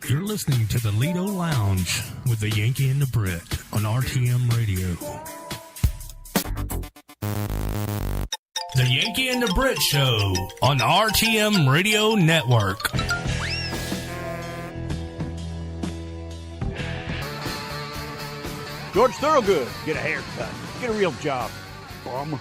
You're listening to the Lido Lounge with the Yanki and the Brit on RTM Radio. The Yanki and the Brit Show on the RTM Radio Network. George Thorogood, get a haircut. Get a real job, bum.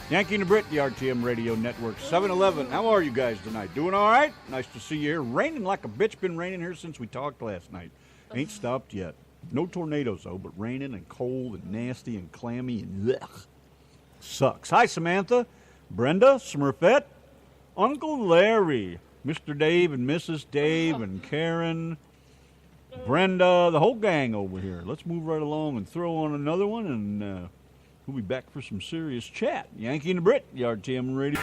Yanki and the Brit, the RTM Radio Network, 7-Eleven. How are you guys tonight? Doing all right? Nice to see you here. Raining like a bitch. Been raining here since we talked last night. Ain't stopped yet. No tornadoes, though, but raining and cold and nasty and clammy and ugh. Sucks. Hi, Samantha, Brenda, Smurfette, Uncle Larry, Mr. Dave and Mrs. Dave and Karen, Brenda, the whole gang over here. Let's move right along and throw on another one, and we'll be back for some serious chat. Yanki and the Brit, the RTM Radio.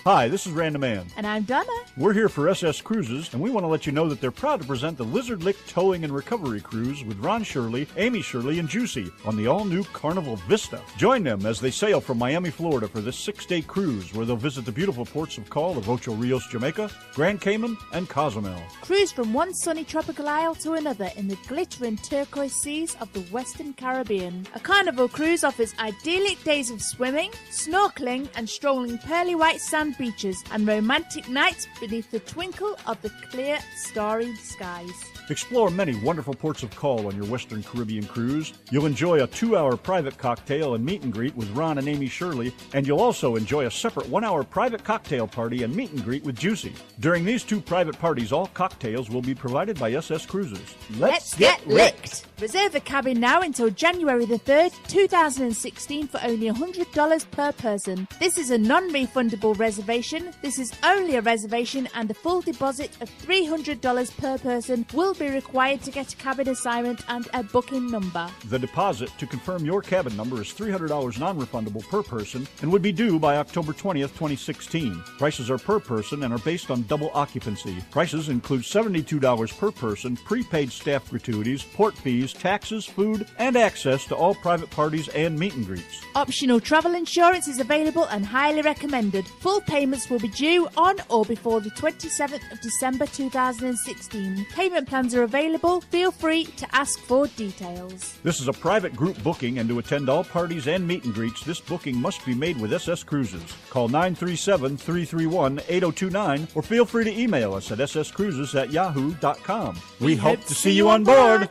Hi, this is Random Man. And I'm Donna. We're here for SS Cruises, and we want to let you know that they're proud to present the Lizard Lick Towing and Recovery Cruise with Ron Shirley, Amy Shirley, and Juicy on the all-new Carnival Vista. Join them as they sail from Miami, Florida for this 6-day cruise where they'll visit the beautiful ports of call of Ocho Rios, Jamaica, Grand Cayman, and Cozumel. Cruise from one sunny tropical isle to another in the glittering turquoise seas of the Western Caribbean. A Carnival cruise offers idyllic days of swimming, snorkeling, and strolling pearly white sand beaches and romantic nights beneath the twinkle of the clear, starry skies. Explore many wonderful ports of call on your Western Caribbean cruise. You'll enjoy a 2-hour private cocktail and meet and greet with Ron and Amy Shirley, and you'll also enjoy a separate 1-hour private cocktail party and meet and greet with Juicy. During these 2 private parties, all cocktails will be provided by SS Cruises. Let's get licked! Reserve a cabin now until January the 3rd, 2016 for only $100 per person. This is a non-refundable reservation. This is only a reservation, and a full deposit of $300 per person will be required to get a cabin assignment and a booking number. The deposit to confirm your cabin number is $300 non-refundable per person and would be due by October 20th, 2016. Prices are per person and are based on double occupancy. Prices include $72 per person, prepaid staff gratuities, port fees, taxes, food, and access to all private parties and meet and greets. Optional travel insurance is available and highly recommended. Full payments will be due on or before the 27th of December 2016. Payment plans are available. Feel free to ask for details. This is a private group booking, and to attend all parties and meet and greets, this booking must be made with SS Cruises. Call 937-331-8029 or feel free to email us at sscruises@yahoo.com. We hope to see you on board.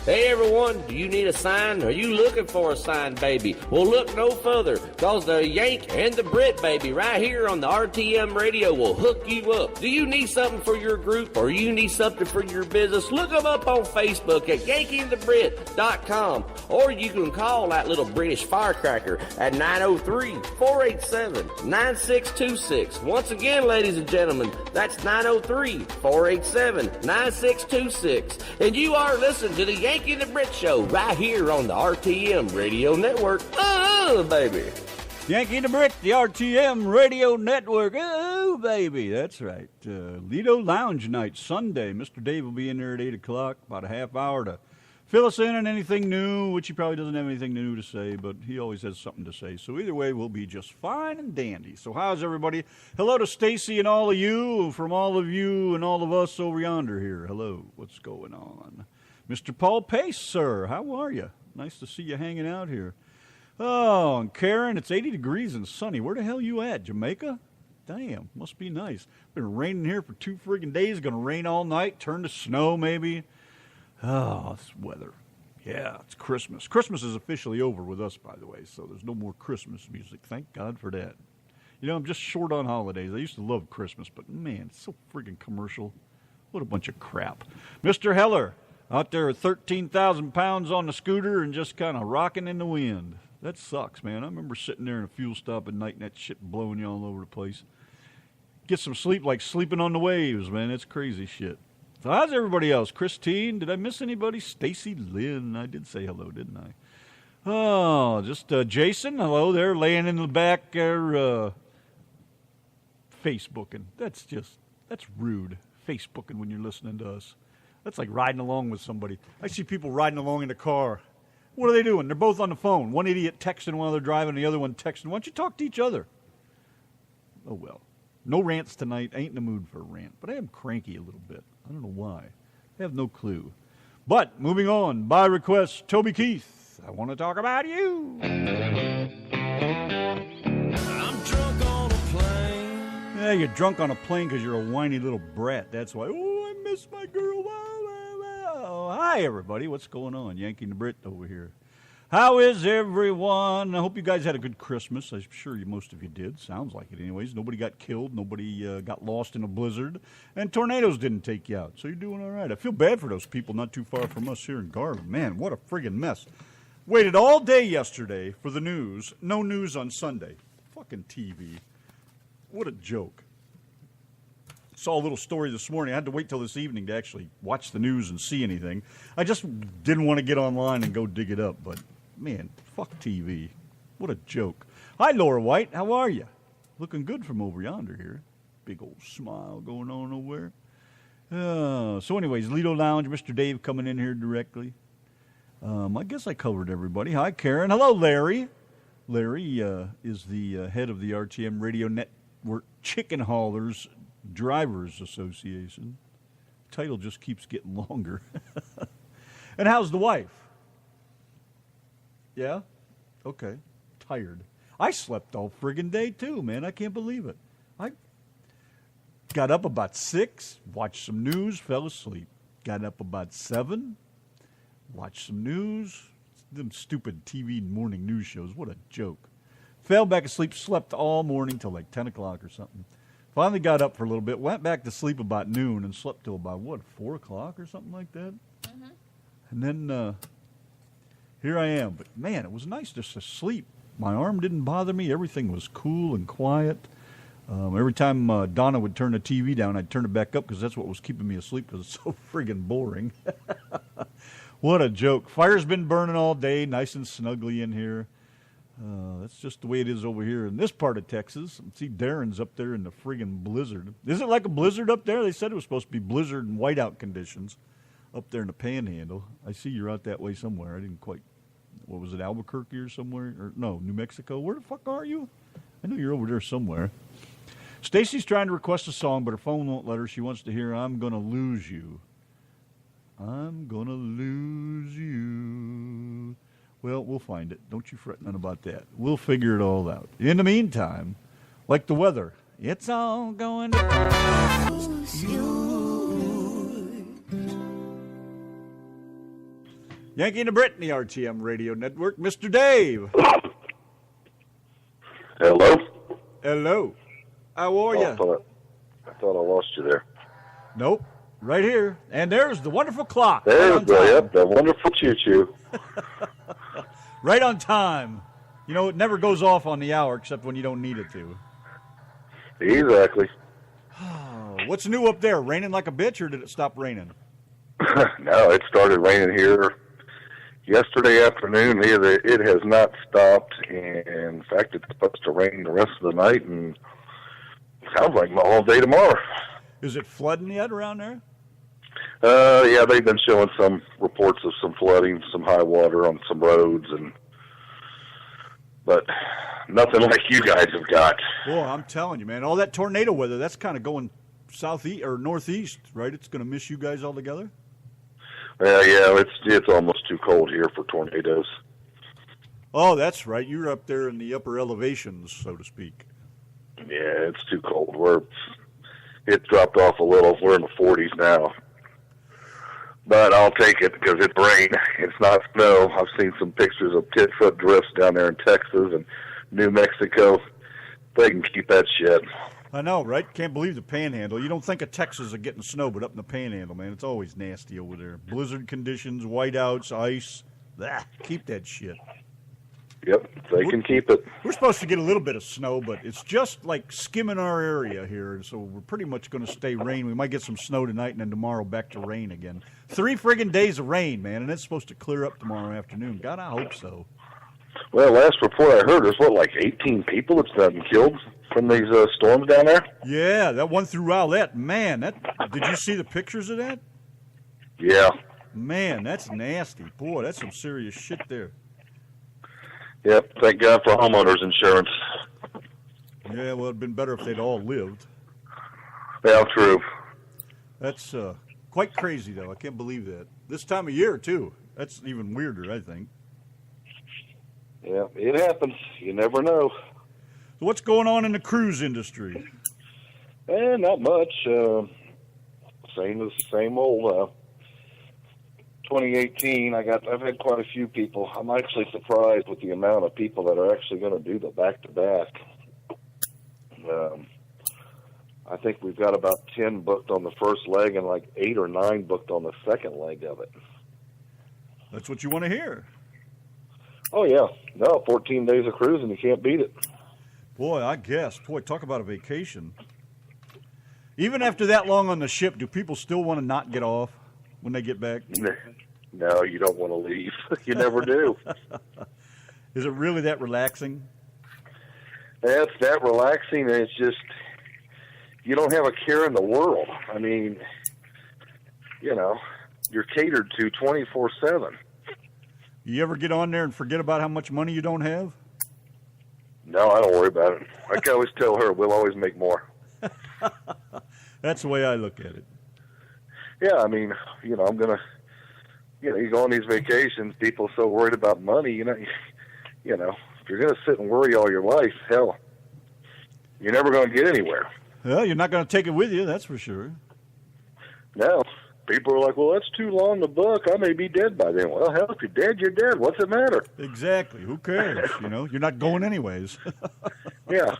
Hey everyone, do you need a sign? Are you looking for a sign, baby? Well, look no further, cause the Yank and the Brit, baby, right here on the RTM radio will hook you up. Do you need something for your group, or you need something for your business? Look them up on Facebook at yankyandthebrit.com, or you can call that little British firecracker at 903-487-9626. Once again, ladies and gentlemen, that's 903-487-9626. And you are listening to the Yank and the Brit Show right here on the RTM Radio Network. Oh, baby. Yanki and the Brit, the RTM Radio Network. Oh, baby. That's right. Lido Lounge Night, Sunday. Mr. Dave will be in there at 8 o'clock, about a half hour to fill us in on anything new, which he probably doesn't have anything new to say, but he always has something to say. So either way, we'll be just fine and dandy. So how's everybody? Hello to Stacy and all of you, from all of you and all of us over yonder here. Hello. What's going on? Mr. Paul Pace, sir, how are you? Nice to see you hanging out here. Oh, and Karen, it's 80 degrees and sunny. Where the hell you at, Jamaica? Damn, must be nice. Been raining here for 2 friggin' days. Going to rain all night, turn to snow maybe. Oh, this weather. Yeah, it's Christmas. Christmas is officially over with us, by the way, so there's no more Christmas music. Thank God for that. You know, I'm just short on holidays. I used to love Christmas, but man, it's so friggin' commercial. What a bunch of crap. Mr. Heller. Out there with 13,000 pounds on the scooter and just kind of rocking in the wind. That sucks, man. I remember sitting there in a fuel stop at night and that shit blowing you all over the place. Get some sleep like sleeping on the waves, man. It's crazy shit. So how's everybody else? Christine, did I miss anybody? Stacy Lynn, I did say hello, didn't I? Oh, just Jason, hello there, laying in the back there, Facebooking. That's rude, Facebooking when you're listening to us. That's like riding along with somebody. I see people riding along in the car. What are they doing? They're both on the phone. One idiot texting while they're driving, the other one texting. Why don't you talk to each other? Oh, well. No rants tonight. I ain't in the mood for a rant, but I am cranky a little bit. I don't know why. I have no clue. But moving on, by request, Toby Keith, I want to talk about you. I'm drunk on a plane. Yeah, you're drunk on a plane because you're a whiny little brat. That's why. Oh, I miss my girl. Hi, everybody. What's going on? Yanki and the Brit over here. How is everyone? I hope you guys had a good Christmas. I'm sure most of you did. Sounds like it anyways. Nobody got killed. Nobody got lost in a blizzard. And tornadoes didn't take you out. So you're doing all right. I feel bad for those people not too far from us here in Garvin. Man, what a friggin' mess. Waited all day yesterday for the news. No news on Sunday. Fucking TV. What a joke. Saw a little story this morning. I had to wait till this evening to actually watch the news and see anything. I just didn't want to get online and go dig it up, but man, fuck TV. What a joke. Hi, Laura White. How are you? Looking good from over yonder here. Big old smile going on over there. So anyways, Lido Lounge, Mr. Dave coming in here directly. I guess I covered everybody. Hi, Karen. Hello, Larry. Larry is the head of the RTM Radio Network Chicken Haulers Drivers Association. Title just keeps getting longer. And how's the wife? Yeah? Okay. Tired. I slept all friggin' day too, man. I can't believe it. I got up about 6, watched some news, fell asleep. Got up about 7, watched some news. Them stupid TV morning news shows. What a joke. Fell back asleep, slept all morning till like 10 o'clock or something. Finally got up for a little bit, went back to sleep about noon and slept till about, 4 o'clock or something like that? Mm-hmm. And then here I am. But, man, it was nice just to sleep. My arm didn't bother me. Everything was cool and quiet. Every time Donna would turn the TV down, I'd turn it back up because that's what was keeping me asleep because it's so friggin' boring. What a joke. Fire's been burning all day, nice and snuggly in here. That's just the way it is over here in this part of Texas. See, Darren's up there in the friggin' blizzard. Is it like a blizzard up there? They said it was supposed to be blizzard and whiteout conditions up there in the Panhandle. I see you're out that way somewhere. I didn't quite, what was it, Albuquerque or somewhere? Or no, New Mexico. Where the fuck are you? I know you're over there somewhere. Stacy's trying to request a song, but her phone won't let her. She wants to hear I'm Gonna Lose You. I'm gonna lose you. Well, we'll find it. Don't you fret none about that. We'll figure it all out. In the meantime, like the weather, it's all going to lose you. Yanki and the Brit, the RTM Radio Network. Mr. Dave. Hello? Hello. How are you? I thought I lost you there. Nope. Right here. And there's the wonderful clock. There's the wonderful choo-choo. Right on time. You know, it never goes off on the hour except when you don't need it to. Exactly. What's new up there? Raining like a bitch, or did it stop raining? No, it started raining here yesterday afternoon. It has not stopped. And in fact, it's supposed to rain the rest of the night, and it sounds like all day tomorrow. Is it flooding yet around there? Yeah, they've been showing some reports of some flooding, some high water on some roads, but nothing like you guys have got. Well, I'm telling you, man, all that tornado weather, that's kind of going southeast or northeast, right? It's going to miss you guys altogether? Yeah, it's almost too cold here for tornadoes. Oh, that's right. You're up there in the upper elevations, so to speak. Yeah, it's too cold. It dropped off a little. We're in the 40s now. But I'll take it because it's rain. It's not snow. I've seen some pictures of 10-foot drifts down there in Texas and New Mexico. They can keep that shit. I know, right? Can't believe the Panhandle. You don't think of Texas are getting snow, but up in the Panhandle, man, it's always nasty over there. Blizzard conditions, whiteouts, ice. Blah, keep that shit. Yep, they can keep it. We're supposed to get a little bit of snow, but it's just like skimming our area here, so we're pretty much going to stay rain. We might get some snow tonight, and then tomorrow back to rain again. 3 friggin' days of rain, man, and it's supposed to clear up tomorrow afternoon. God, I hope so. Well, last report I heard, there's, like 18 people that's gotten killed from these storms down there? Yeah, that one through Rowlett. Man, did you see the pictures of that? Yeah. Man, that's nasty. Boy, that's some serious shit there. Yep, thank God for homeowners insurance. Yeah, well, it'd been better if they'd all lived. Yeah, true. That's quite crazy, though. I can't believe that. This time of year, too. That's even weirder, I think. Yeah, it happens. You never know. So what's going on in the cruise industry? Not much. Same old. 2018, I've had quite a few people. I'm actually surprised with the amount of people that are actually going to do the back-to-back. I think we've got about 10 booked on the first leg and like 8 or 9 booked on the second leg of it. That's what you want to hear. Oh, yeah. No, 14 days of cruising, you can't beat it. Boy, I guess. Boy, talk about a vacation. Even after that long on the ship, do people still want to not get off when they get back? No, you don't want to leave. You never do. Is it really that relaxing? It's that relaxing, and it's just, you don't have a care in the world. I mean, you're catered to 24/7. You ever get on there and forget about how much money you don't have? No, I don't worry about it. I can always tell her we'll always make more. That's the way I look at it. Yeah, I mean, I'm going to, you go on these vacations, people are so worried about money, if you're going to sit and worry all your life, hell, you're never going to get anywhere. Well, you're not going to take it with you, that's for sure. No. People are like, well, that's too long to book. I may be dead by then. Well, hell, if you're dead, you're dead. What's it matter? Exactly. Who cares? You're not going anyways. Yeah.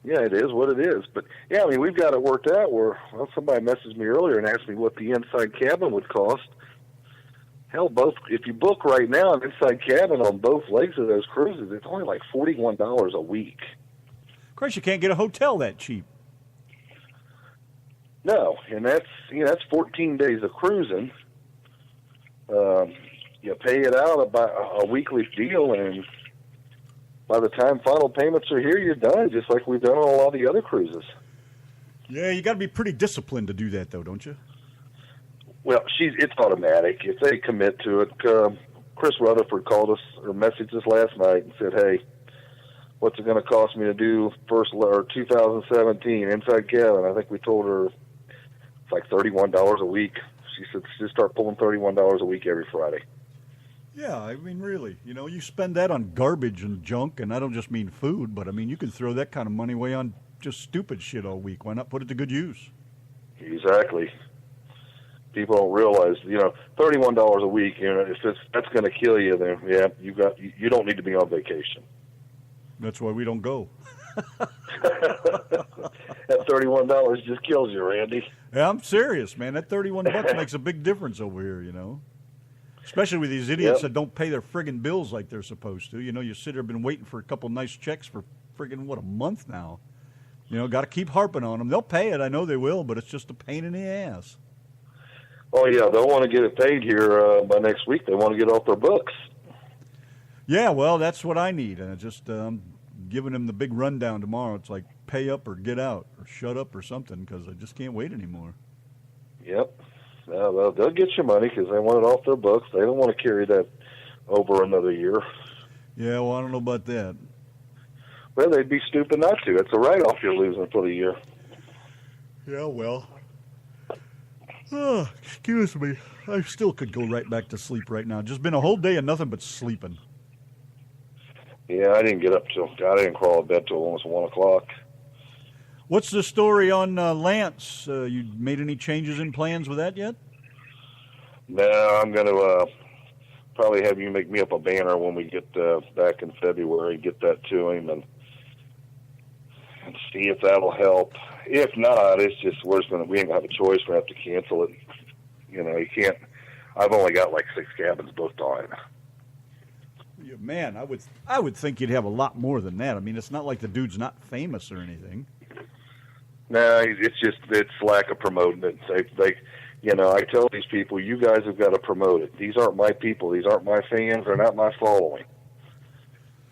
Yeah, it is what it is. But, yeah, I mean, we've got it worked out where, somebody messaged me earlier and asked me what the inside cabin would cost. Hell, if you book right now an inside cabin on both legs of those cruises, it's only like $41 a week. Of course, you can't get a hotel that cheap. No, and that's 14 days of cruising. You pay it out about a weekly deal, and by the time final payments are here, you're done, just like we've done on a lot of the other cruises. Yeah, you got to be pretty disciplined to do that, though, don't you? Well, it's automatic. If they commit to it, Chris Rutherford called us or messaged us last night and said, hey, what's it going to cost me to do 2017 inside cabin? I think we told her it's like $31 a week. She said, just start pulling $31 a week every Friday. Yeah, I mean, really. You spend that on garbage and junk, and I don't just mean food, but I mean, you can throw that kind of money away on just stupid shit all week. Why not put it to good use? Exactly. People don't realize, $31 a week, if that's going to kill you, then, yeah, you don't need to be on vacation. That's why we don't go. That $31 just kills you, Randy. Yeah, I'm serious, man. That $31 makes a big difference over here, Especially with these idiots that don't pay their friggin' bills like they're supposed to. You sit there, been waiting for a couple nice checks for friggin', a month now. Got to keep harping on them. They'll pay it. I know they will, but it's just a pain in the ass. Oh, yeah, they'll want to get it paid here by next week. They want to get off their books. Yeah, well, that's what I need. And just giving them the big rundown tomorrow. It's like pay up or get out or shut up or something because I just can't wait anymore. Yep. Well, they'll get your money because they want it off their books. They don't want to carry that over another year. Yeah, well, I don't know about that. Well, they'd be stupid not to. It's a write-off you're losing for the year. Yeah, well. Oh, excuse me. I still could go right back to sleep right now. Just been a whole day of nothing but sleeping. Yeah, I didn't get up I didn't crawl out of bed till almost 1 o'clock. What's the story on Lance? You made any changes in plans with that yet? No, I'm going to probably have you make me up a banner when we get back in February, get that to him, and see if that'll help. If not, it's just we ain't going to have a choice. We have to cancel it. You can't. I've only got like 6 cabins booked on it. Yeah, man, I would think you'd have a lot more than that. I mean, it's not like the dude's not famous or anything. No, it's lack of promoting it. They I tell these people, you guys have got to promote it. These aren't my people. These aren't my fans. They're not my following.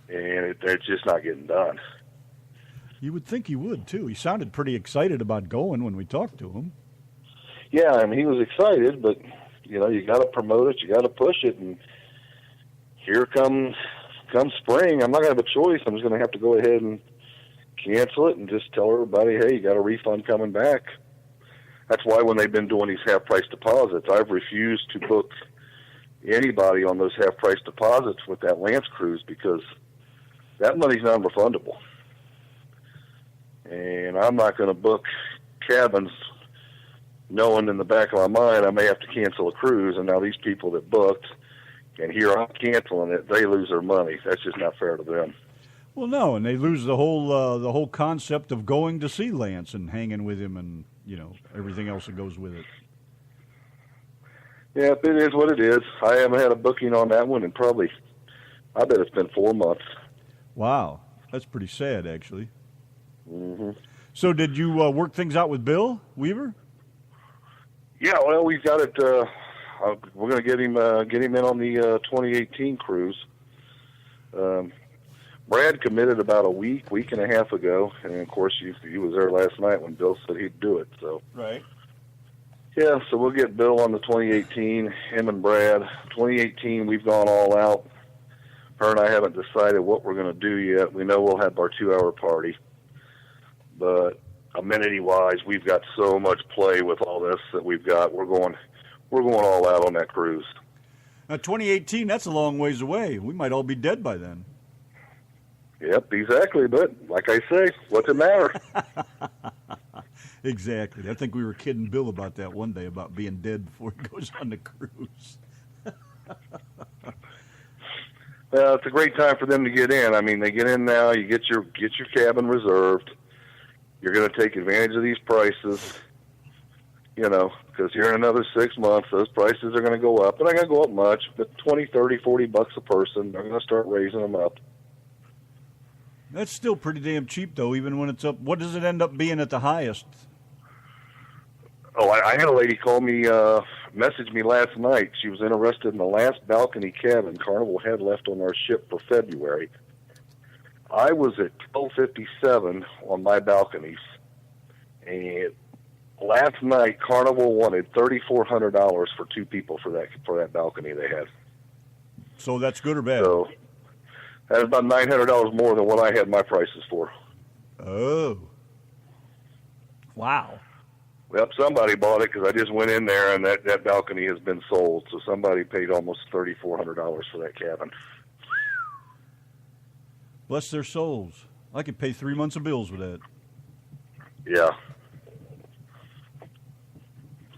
And it's just not getting done. You would think he would, too. He sounded pretty excited about going when we talked to him. Yeah, I mean, he was excited, but, you got to promote it. You got to push it. And here comes spring. I'm not going to have a choice. I'm just going to have to go ahead and cancel it and just tell everybody, hey, you got a refund coming back. That's why when they've been doing these half-price deposits, I've refused to book anybody on those half-price deposits with that Lance cruise because that money's non-refundable. And I'm not going to book cabins knowing in the back of my mind I may have to cancel a cruise, and now these people that booked, and here I'm canceling it, they lose their money. That's just not fair to them. Well, no, and they lose the whole concept of going to see Lance and hanging with him and, everything else that goes with it. Yeah, it is what it is. I haven't had a booking on that one in probably, I bet it's been 4 months. Wow. That's pretty sad, actually. Mm-hmm. So did you work things out with Bill Weaver? Yeah, well, we've got it. We're going to get him in on the 2018 cruise. Brad committed about a week and a half ago, and of course he was there last night when Bill said he'd do it. So right. Yeah, so we'll get Bill on the 2018. Him and Brad. 2018, we've gone all out. Her and I haven't decided what we're going to do yet. We know we'll have our 2-hour party, but amenity-wise, we've got so much play with all this that we've got. We're going all out on that cruise. Now, 2018, that's a long ways away. We might all be dead by then. Yep, exactly. But like I say, what's it matter? Exactly. I think we were kidding Bill about that one day, about being dead before he goes on the cruise. Well, it's a great time for them to get in. I mean, they get in now. You get your cabin reserved. You're going to take advantage of these prices, because here in another 6 months, those prices are going to go up. They're not going to go up much, but $20, $30, $40 a person. They're going to start raising them up. That's still pretty damn cheap, though, even when it's up. What does it end up being at the highest? Oh, I had a lady call me, message me last night. She was interested in the last balcony cabin Carnival had left on our ship for February. I was at $12.57 on my balconies, and last night Carnival wanted $3,400 for 2 people for that balcony they had. So that's good or bad? So that's about $900 more than what I had my prices for. Oh, wow. Well, somebody bought it because I just went in there, and that balcony has been sold. So somebody paid almost $3,400 for that cabin. Bless their souls. I could pay 3 months of bills with that. Yeah.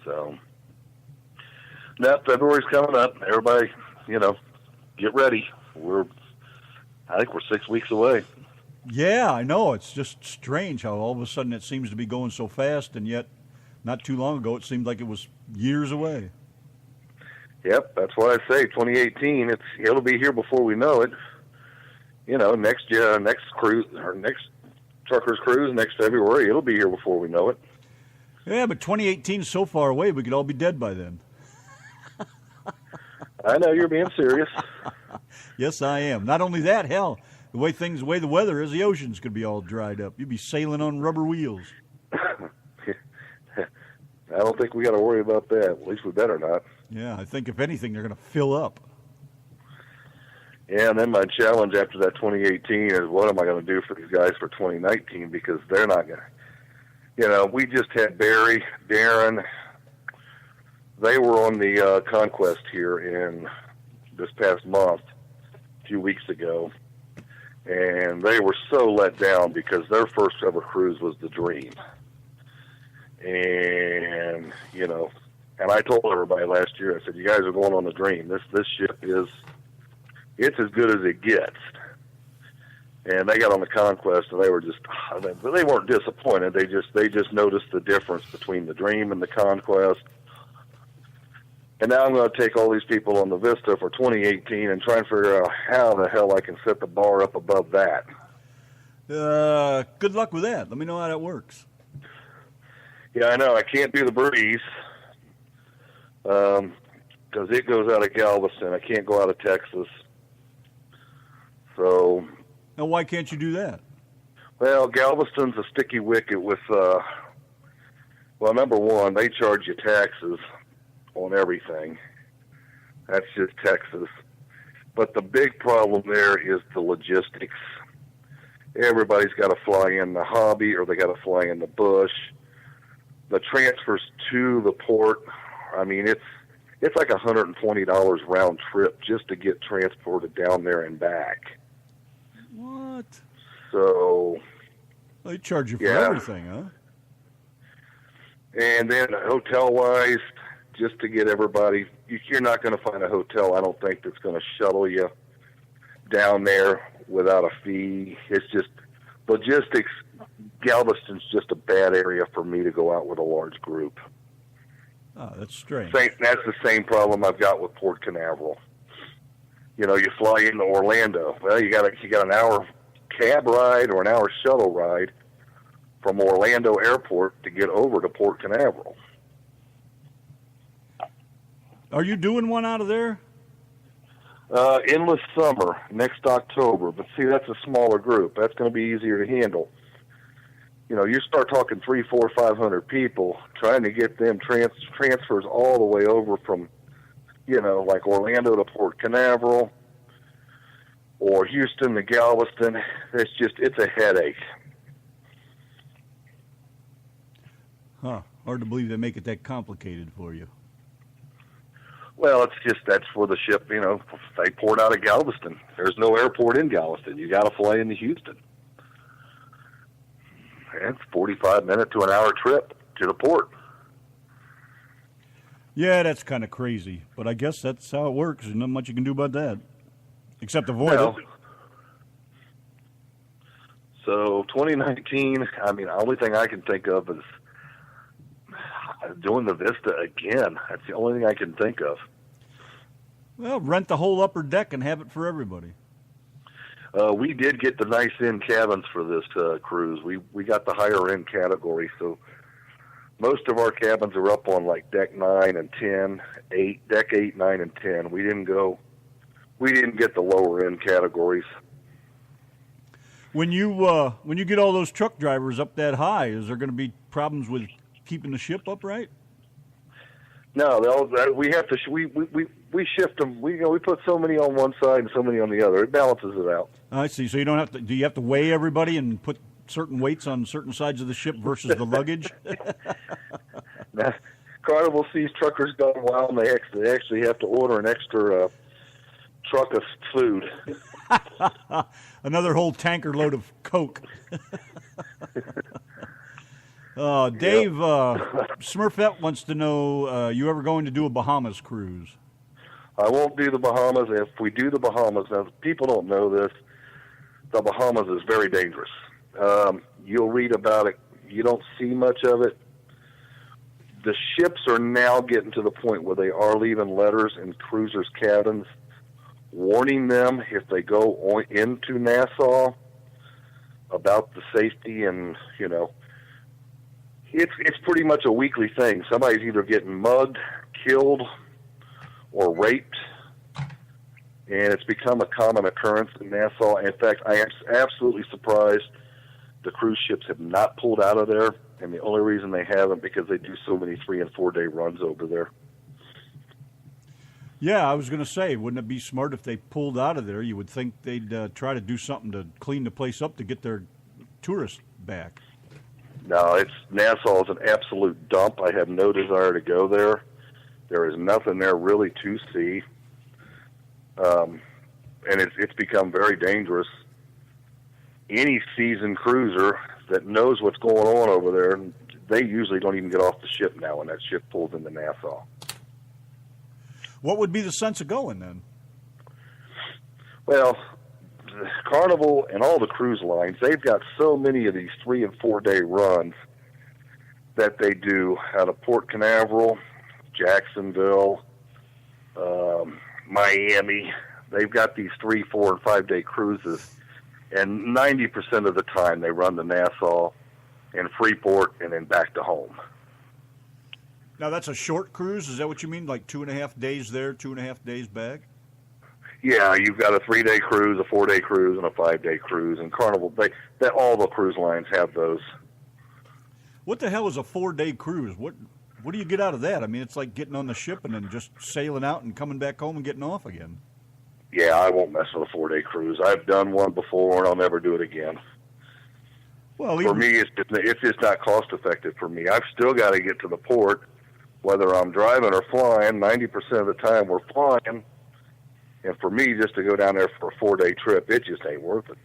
So, now February's coming up. Everybody, get ready. I think we're 6 weeks away. Yeah, I know. It's just strange how all of a sudden it seems to be going so fast, and yet not too long ago it seemed like it was years away. Yep, that's why I say 2018. It'll be here before we know it. Next cruise or next truckers cruise next February, it'll be here before we know it. Yeah, but 2018 is so far away, we could all be dead by then. I know you're being serious. Yes, I am. Not only that, hell, the way the weather is, the oceans could be all dried up. You'd be sailing on rubber wheels. I don't think we got to worry about that. At least we better not. Yeah, I think if anything, they're going to fill up. Yeah, and then my challenge after that 2018 is what am I going to do for these guys for 2019, because they're not going to. We just had Barry, Darren. They were on the Conquest here in this past month, a few weeks ago, and they were so let down because their first ever cruise was the Dream. And, and I told everybody last year, I said, you guys are going on the Dream. This ship it's as good as it gets. And they got on the Conquest, and they were they weren't disappointed. They just noticed the difference between the Dream and the Conquest. And now I'm going to take all these people on the Vista for 2018 and try and figure out how the hell I can set the bar up above that. Good luck with that. Let me know how that works. Yeah, I know. I can't do the Breeze because it goes out of Galveston. I can't go out of Texas. So. Now, why can't you do that? Well, Galveston's a sticky wicket with, number one, they charge you taxes on everything. That's just Texas. But the big problem there is the logistics. everybody's got to fly in the hobby or they got to fly in the bush. The transfers to the port, I mean, it's like $120 round trip just to get transported down there and back. What? So They charge you for everything, huh? And then hotel-wise, just to get everybody, you're not going to find a hotel, I don't think, that's going to shuttle you down there without a fee. It's just logistics. Galveston's just a bad area for me to go out with a large group. Oh, that's strange. That's the same problem I've got with Port Canaveral. You know, you fly into Orlando. Well, you got an hour cab ride or an hour shuttle ride from Orlando Airport to get over to Port Canaveral. Are you doing one out of there? Endless Summer next October, but see, that's a smaller group. That's going to be easier to handle. You know, you start talking 300, 400, 500 people, trying to get them transfers all the way over from, you know, like Orlando to Port Canaveral or Houston to Galveston. It's a headache. Huh. Hard to believe they make it that complicated for you. Well, that's where the ship, you know, they port out of Galveston. There's no airport in Galveston. You got to fly into Houston. It's 45-minute to an hour trip to the port. Yeah, that's kind of crazy, but I guess that's how it works. There's not much you can do about that, except avoid it. So 2019, I mean, the only thing I can think of is doing the Vista again. That's the only thing I can think of. Well, rent the whole upper deck and have it for everybody. We did get the nice end cabins for this cruise. We got the higher end category, so most of our cabins are up on like deck 9 and 10, deck 8, 9, and 10. We didn't get the lower end categories. When you get all those truck drivers up that high, is there going to be problems with keeping the ship upright? No, we have to. We shift them. We put so many on one side and so many on the other. It balances it out. I see. So you don't have to. Do you have to weigh everybody and put certain weights on certain sides of the ship versus the luggage? Now, Carnival sees truckers going wild, and they actually have to order an extra truck of food. Another whole tanker load of Coke. Dave, Smurfette wants to know, you ever going to do a Bahamas cruise? I won't do the Bahamas. If we do the Bahamas, now people don't know this, the Bahamas is very dangerous. You'll read about it. You don't see much of it. The ships are now getting to the point where they are leaving letters in cruisers' cabins warning them if they go into Nassau about the safety, and, you know, it's pretty much a weekly thing. Somebody's either getting mugged, killed, or raped, and it's become a common occurrence in Nassau. In fact, I am absolutely surprised the cruise ships have not pulled out of there, and the only reason they haven't because they do so many 3- and 4-day runs over there. Yeah, I was going to say, wouldn't it be smart if they pulled out of there? You would think they'd try to do something to clean the place up to get their tourists back. No, Nassau is an absolute dump. I have no desire to go there. There is nothing there really to see, and it's become very dangerous. Any seasoned cruiser that knows what's going on over there, they usually don't even get off the ship now when that ship pulls into Nassau. What would be the sense of going then? Well, Carnival and all the cruise lines, they've got so many of these 3- and 4-day runs that they do out of Port Canaveral, Jacksonville, Miami. They've got these 3-, 4-, and 5-day cruises, and 90% of the time they run to Nassau and Freeport and then back to home. Now, that's a short cruise? Is that what you mean? Like 2.5 days there, 2.5 days back? Yeah, you've got a 3-day cruise, a 4-day cruise, and a 5-day cruise. And Carnival, all the cruise lines have those. What the hell is a 4-day cruise? What do you get out of that? I mean, it's like getting on the ship and then just sailing out and coming back home and getting off again. Yeah, I won't mess with a 4-day cruise. I've done one before, and I'll never do it again. Well, for me, it's just not cost effective for me. I've still got to get to the port, whether I'm driving or flying. 90% of the time we're flying, and for me, just to go down there for a 4-day trip, it just ain't worth it.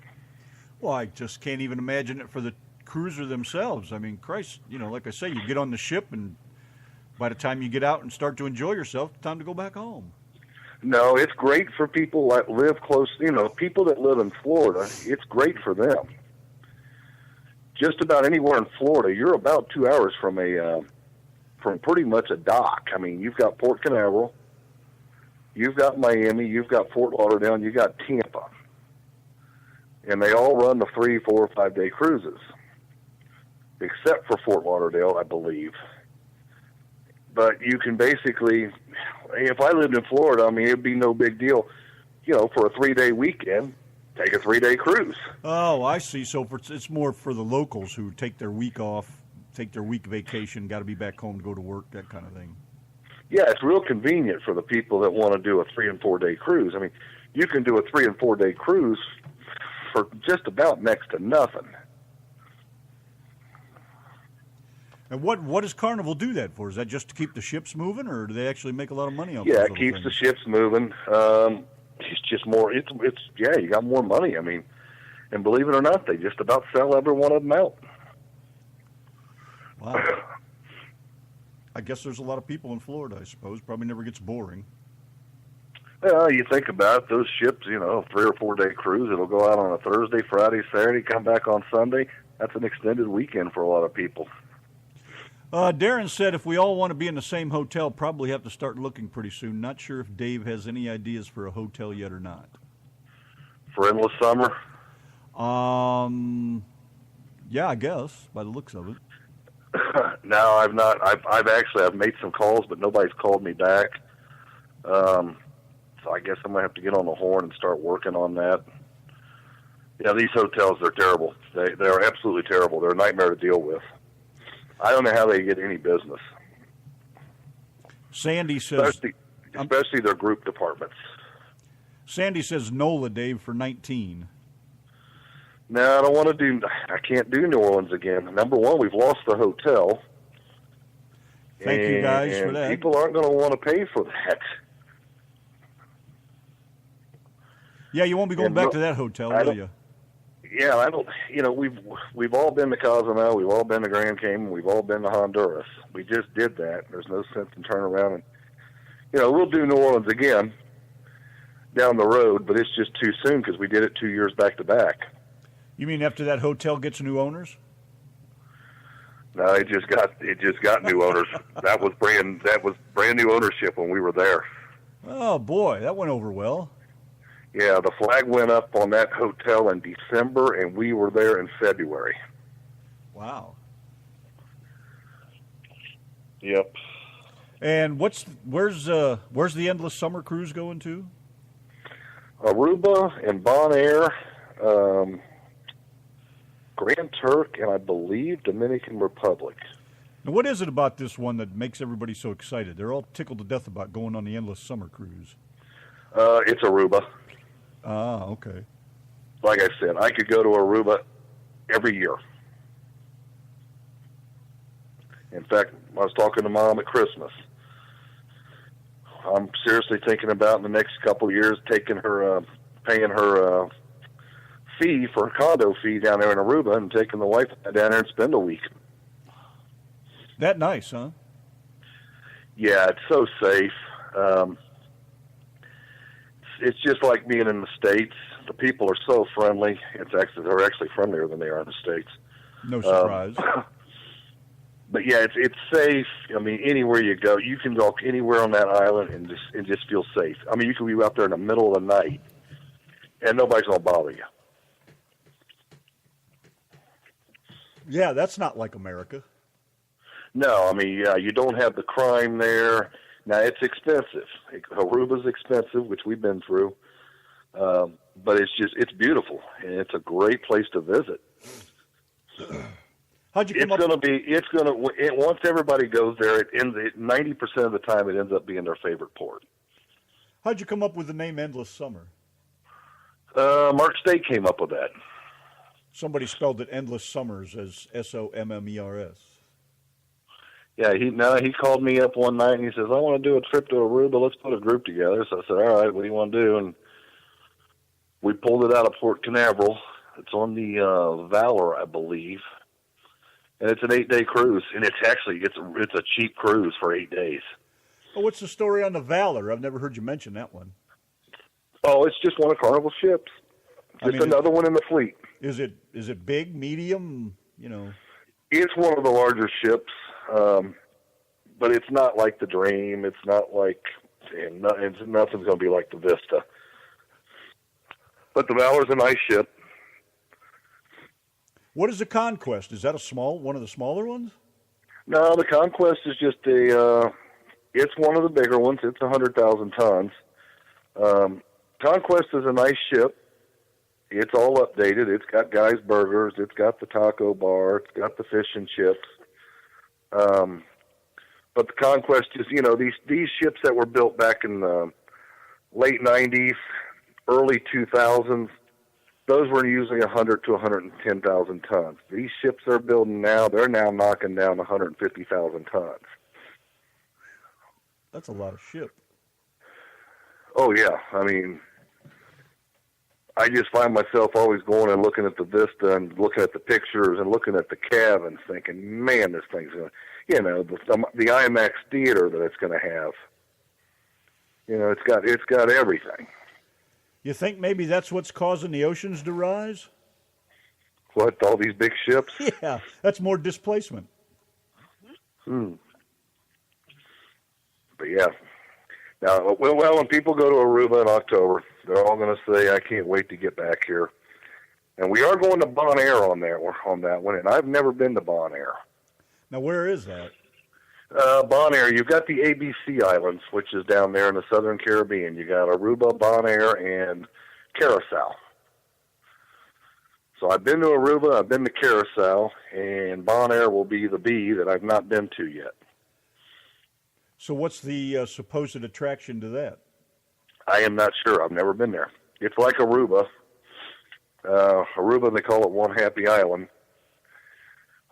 Well, I just can't even imagine it for the cruiser themselves. I mean, Christ, like I say, you get on the ship, and by the time you get out and start to enjoy yourself, it's time to go back home. No, it's great for people that live close. People that live in Florida, it's great for them. Just about anywhere in Florida, you're about 2 hours from from pretty much a dock. I mean, you've got Port Canaveral, you've got Miami, you've got Fort Lauderdale, and you've got Tampa. And they all run the 3, 4, 5-day cruises, except for Fort Lauderdale, I believe. But you can basically, if I lived in Florida, I mean, it'd be no big deal, for a 3-day weekend, take a 3-day cruise. Oh, I see. So it's more for the locals who take their week off, take their week vacation, got to be back home to go to work, that kind of thing. Yeah, it's real convenient for the people that want to do a 3 and 4 day cruise. I mean, you can do a 3 and 4 day cruise for just about next to nothing. And what does Carnival do that for? Is that just to keep the ships moving, or do they actually make a lot of money off? Yeah, it keeps the ships moving. It's just more. It's you got more money. I mean, and believe it or not, they just about sell every one of them out. Wow. I guess there's a lot of people in Florida, I suppose. Probably never gets boring. Well, you think about it, those ships, 3 or 4 day cruise. It'll go out on a Thursday, Friday, Saturday, come back on Sunday. That's an extended weekend for a lot of people. Darren said if we all want to be in the same hotel, probably have to start looking pretty soon. Not sure if Dave has any ideas for a hotel yet or not. For endless summer? Yeah, I guess, by the looks of it. No, I've not. I've made some calls, but nobody's called me back. So I guess I'm going to have to get on the horn and start working on that. Yeah, these hotels, they're terrible. They're absolutely terrible. They're a nightmare to deal with. I don't know how they get any business. Sandy says... Especially their group departments. Sandy says NOLA, Dave, for 19. No, I can't do New Orleans again. Number one, we've lost the hotel. Thank you guys for that. People aren't going to want to pay for that. Yeah, you won't be going back to that hotel, will you? Yeah, I don't. We've all been to Cozumel, we've all been to Grand Cayman, we've all been to Honduras. We just did that. There's no sense in turning around and, we'll do New Orleans again down the road, but it's just too soon because we did it 2 years back to back. You mean after that hotel gets new owners? No, it just got new owners. That was brand new ownership when we were there. Oh boy, that went over well. Yeah, the flag went up on that hotel in December, and we were there in February. Wow. Yep. And where's the Endless Summer Cruise going to? Aruba and Bonaire, Grand Turk, and I believe Dominican Republic. Now, what is it about this one that makes everybody so excited? They're all tickled to death about going on the Endless Summer Cruise. It's Aruba. Ah, okay. Like I said, I could go to Aruba every year. In fact, I was talking to Mom at Christmas. I'm seriously thinking about in the next couple of years taking her, paying her fee for a condo fee down there in Aruba and taking the wife down there and spend a week. That nice, huh? Yeah, it's so safe. It's just like being in the States. The people are so friendly. They're actually friendlier than they are in the States. No surprise. But yeah, it's safe. I mean, anywhere you go, you can go anywhere on that island and just feel safe. I mean, you can be out there in the middle of the night, and nobody's gonna bother you. Yeah, that's not like America. No, I mean, yeah, you don't have the crime there. Now, it's expensive. Aruba's expensive, which we've been through. But it's beautiful, and it's a great place to visit. How'd you come up? Once everybody goes there, 90% of the time it ends up being their favorite port. How'd you come up with the name Endless Summer? Mark State came up with that. Somebody spelled it Endless Summers as Sommers. Yeah, he called me up one night and he says, I want to do a trip to Aruba. Let's put a group together. So I said, all right, what do you want to do? And we pulled it out of Port Canaveral. It's on the Valor, I believe. And it's an 8-day cruise. And it's a cheap cruise for 8 days. Oh, what's the story on the Valor? I've never heard you mention that one. Oh, it's just one of Carnival's ships. Another one in the fleet. Is it big, medium, you know? It's one of the larger ships, but it's not like the Dream. It's not like, nothing's going to be like the Vista. But the Valor's a nice ship. What is the Conquest? Is that one of the smaller ones? No, the Conquest is just it's one of the bigger ones. It's 100,000 tons. Conquest is a nice ship. It's all updated. It's got Guy's Burgers. It's got the taco bar. It's got the fish and chips. But the Conquest is, these ships that were built back in the late 90s, early 2000s, those were usually 100 to 110,000 tons. These ships they're building now, they're now knocking down 150,000 tons. That's a lot of ship. Oh, yeah. I mean, I just find myself always going and looking at the Vista and looking at the pictures and looking at the cabins thinking, man, this thing's going to, the IMAX theater that it's going to have. It's got everything. You think maybe that's what's causing the oceans to rise? What, all these big ships? Yeah, that's more displacement. But yeah. Now, well, when people go to Aruba in October, they're all going to say, I can't wait to get back here. And we are going to Bonaire on that one, and I've never been to Bonaire. Now, where is that? Bonaire, you've got the ABC Islands, which is down there in the Southern Caribbean. You got Aruba, Bonaire, and Curacao. So I've been to Aruba, I've been to Curacao, and Bonaire will be the B that I've not been to yet. So what's the supposed attraction to that? I am not sure. I've never been there. It's like Aruba. Aruba, they call it one happy island.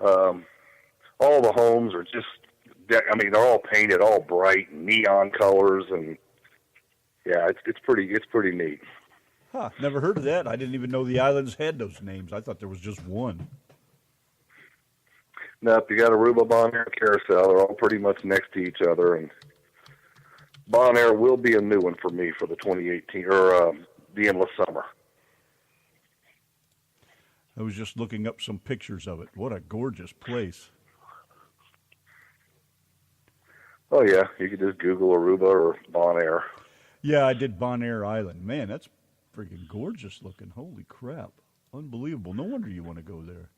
All the homes are just, they're all painted all bright, neon colors, and yeah, it's pretty neat. Huh, never heard of that. I didn't even know the islands had those names. I thought there was just one. No, if you got Aruba, Bonaire, and Curacao, they're all pretty much next to each other, and Bonaire will be a new one for me for the 2018, or the Endless Summer. I was just looking up some pictures of it. What a gorgeous place. Oh, yeah, you could just Google Aruba or Bonaire. Yeah, I did Bonaire Island. Man, that's freaking gorgeous looking. Holy crap. Unbelievable. No wonder you want to go there.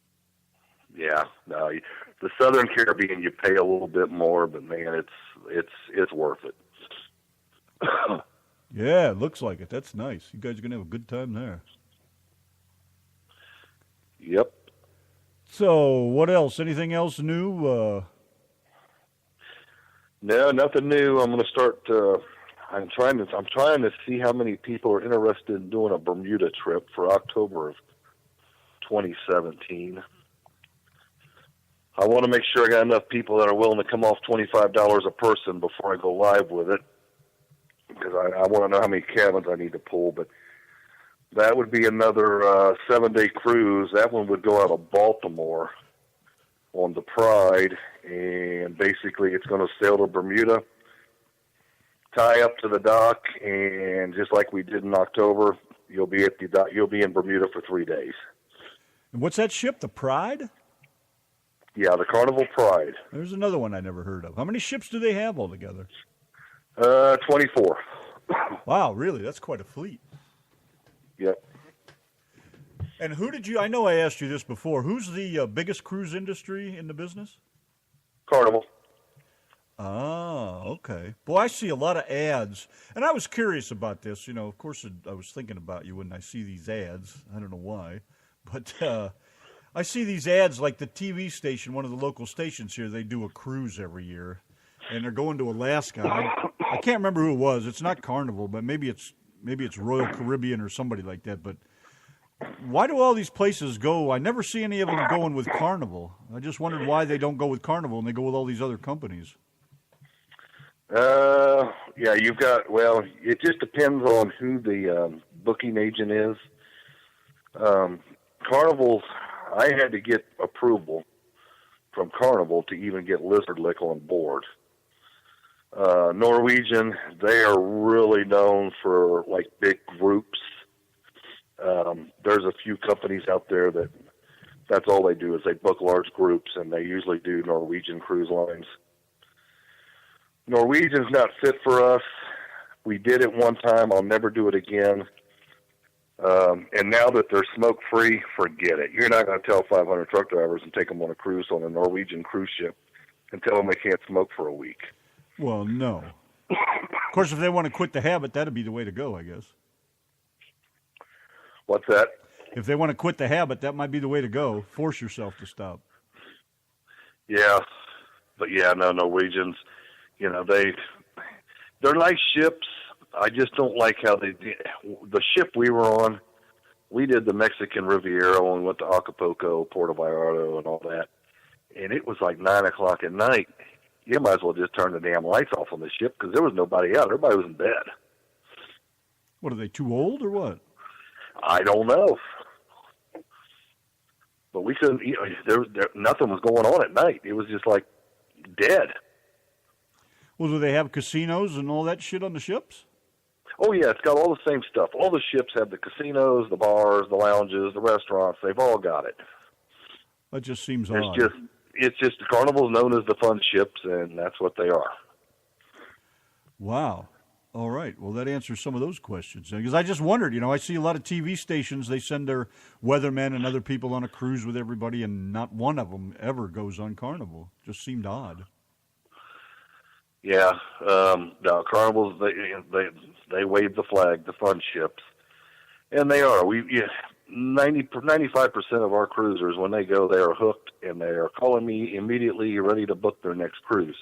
Yeah, no, the Southern Caribbean, you pay a little bit more, but man, it's worth it. Yeah, it looks like it. That's nice. You guys are going to have a good time there. Yep. So, what else? Anything else new? No, nothing new. I'm going to start. I'm trying to see how many people are interested in doing a Bermuda trip for October of 2017. I want to make sure I got enough people that are willing to come off $25 a person before I go live with it, because I want to know how many cabins I need to pull. But that would be another 7-day cruise. That one would go out of Baltimore on the Pride, and basically it's going to sail to Bermuda, tie up to the dock, and just like we did in October, you'll be at the dock. You'll be in Bermuda for 3 days. And what's that ship? The Pride? Yeah, the Carnival Pride. There's another one I never heard of. How many ships do they have altogether? 24. Wow, really? That's quite a fleet. Yep. And I know I asked you this before, who's the biggest cruise industry in the business? Carnival. Ah, okay. Boy, I see a lot of ads. And I was curious about this. Of course, I was thinking about you when I see these ads. I don't know why. But I see these ads like the TV station, one of the local stations here, they do a cruise every year. And they're going to Alaska. I can't remember who it was. It's not Carnival, but maybe it's Royal Caribbean or somebody like that. But Why do all these places go? I never see any of them going with Carnival. I just wondered why they don't go with Carnival and they go with all these other companies. Yeah, you've got, well, it just depends on who the booking agent is. Carnival's, I had to get approval from Carnival to even get Lizard Lick on board. Norwegian, they are really known for like big groups. There's a few companies out there that's all they do is they book large groups, and they usually do Norwegian cruise lines. Norwegian's not fit for us. We did it one time. I'll never do it again. And now that they're smoke-free, forget it. You're not going to tell 500 truck drivers and take them on a cruise on a Norwegian cruise ship and tell them they can't smoke for a week. Well, no. Of course, if they want to quit the habit, that'd be the way to go, I guess. What's that? If they want to quit the habit, that might be the way to go. Force yourself to stop. Yeah. But, yeah, no, Norwegians, you know, they're nice ships. I just don't like how they did. The ship we were on, we did the Mexican Riviera and went to Acapulco, Puerto Vallarta, and all that. And it was like 9 o'clock at night. You might as well just turn the damn lights off on the ship because there was nobody out. Everybody was in bed. What, are they too old or what? I don't know. But we couldn't, you know, nothing was going on at night. It was just like dead. Well, do they have casinos and all that shit on the ships? Oh, yeah, it's got all the same stuff. All the ships have the casinos, the bars, the lounges, the restaurants. They've all got it. That just seems odd. It's just the Carnival's known as the fun ships, and that's what they are. Wow. All right. Well, that answers some of those questions. Because I just wondered, you know, I see a lot of TV stations, they send their weathermen and other people on a cruise with everybody, and not one of them ever goes on Carnival. Just seemed odd. Yeah. No, Carnivals, they wave the flag, the fun ships. And they are. 95% of our cruisers, when they go, they are hooked, and they are calling me immediately ready to book their next cruise.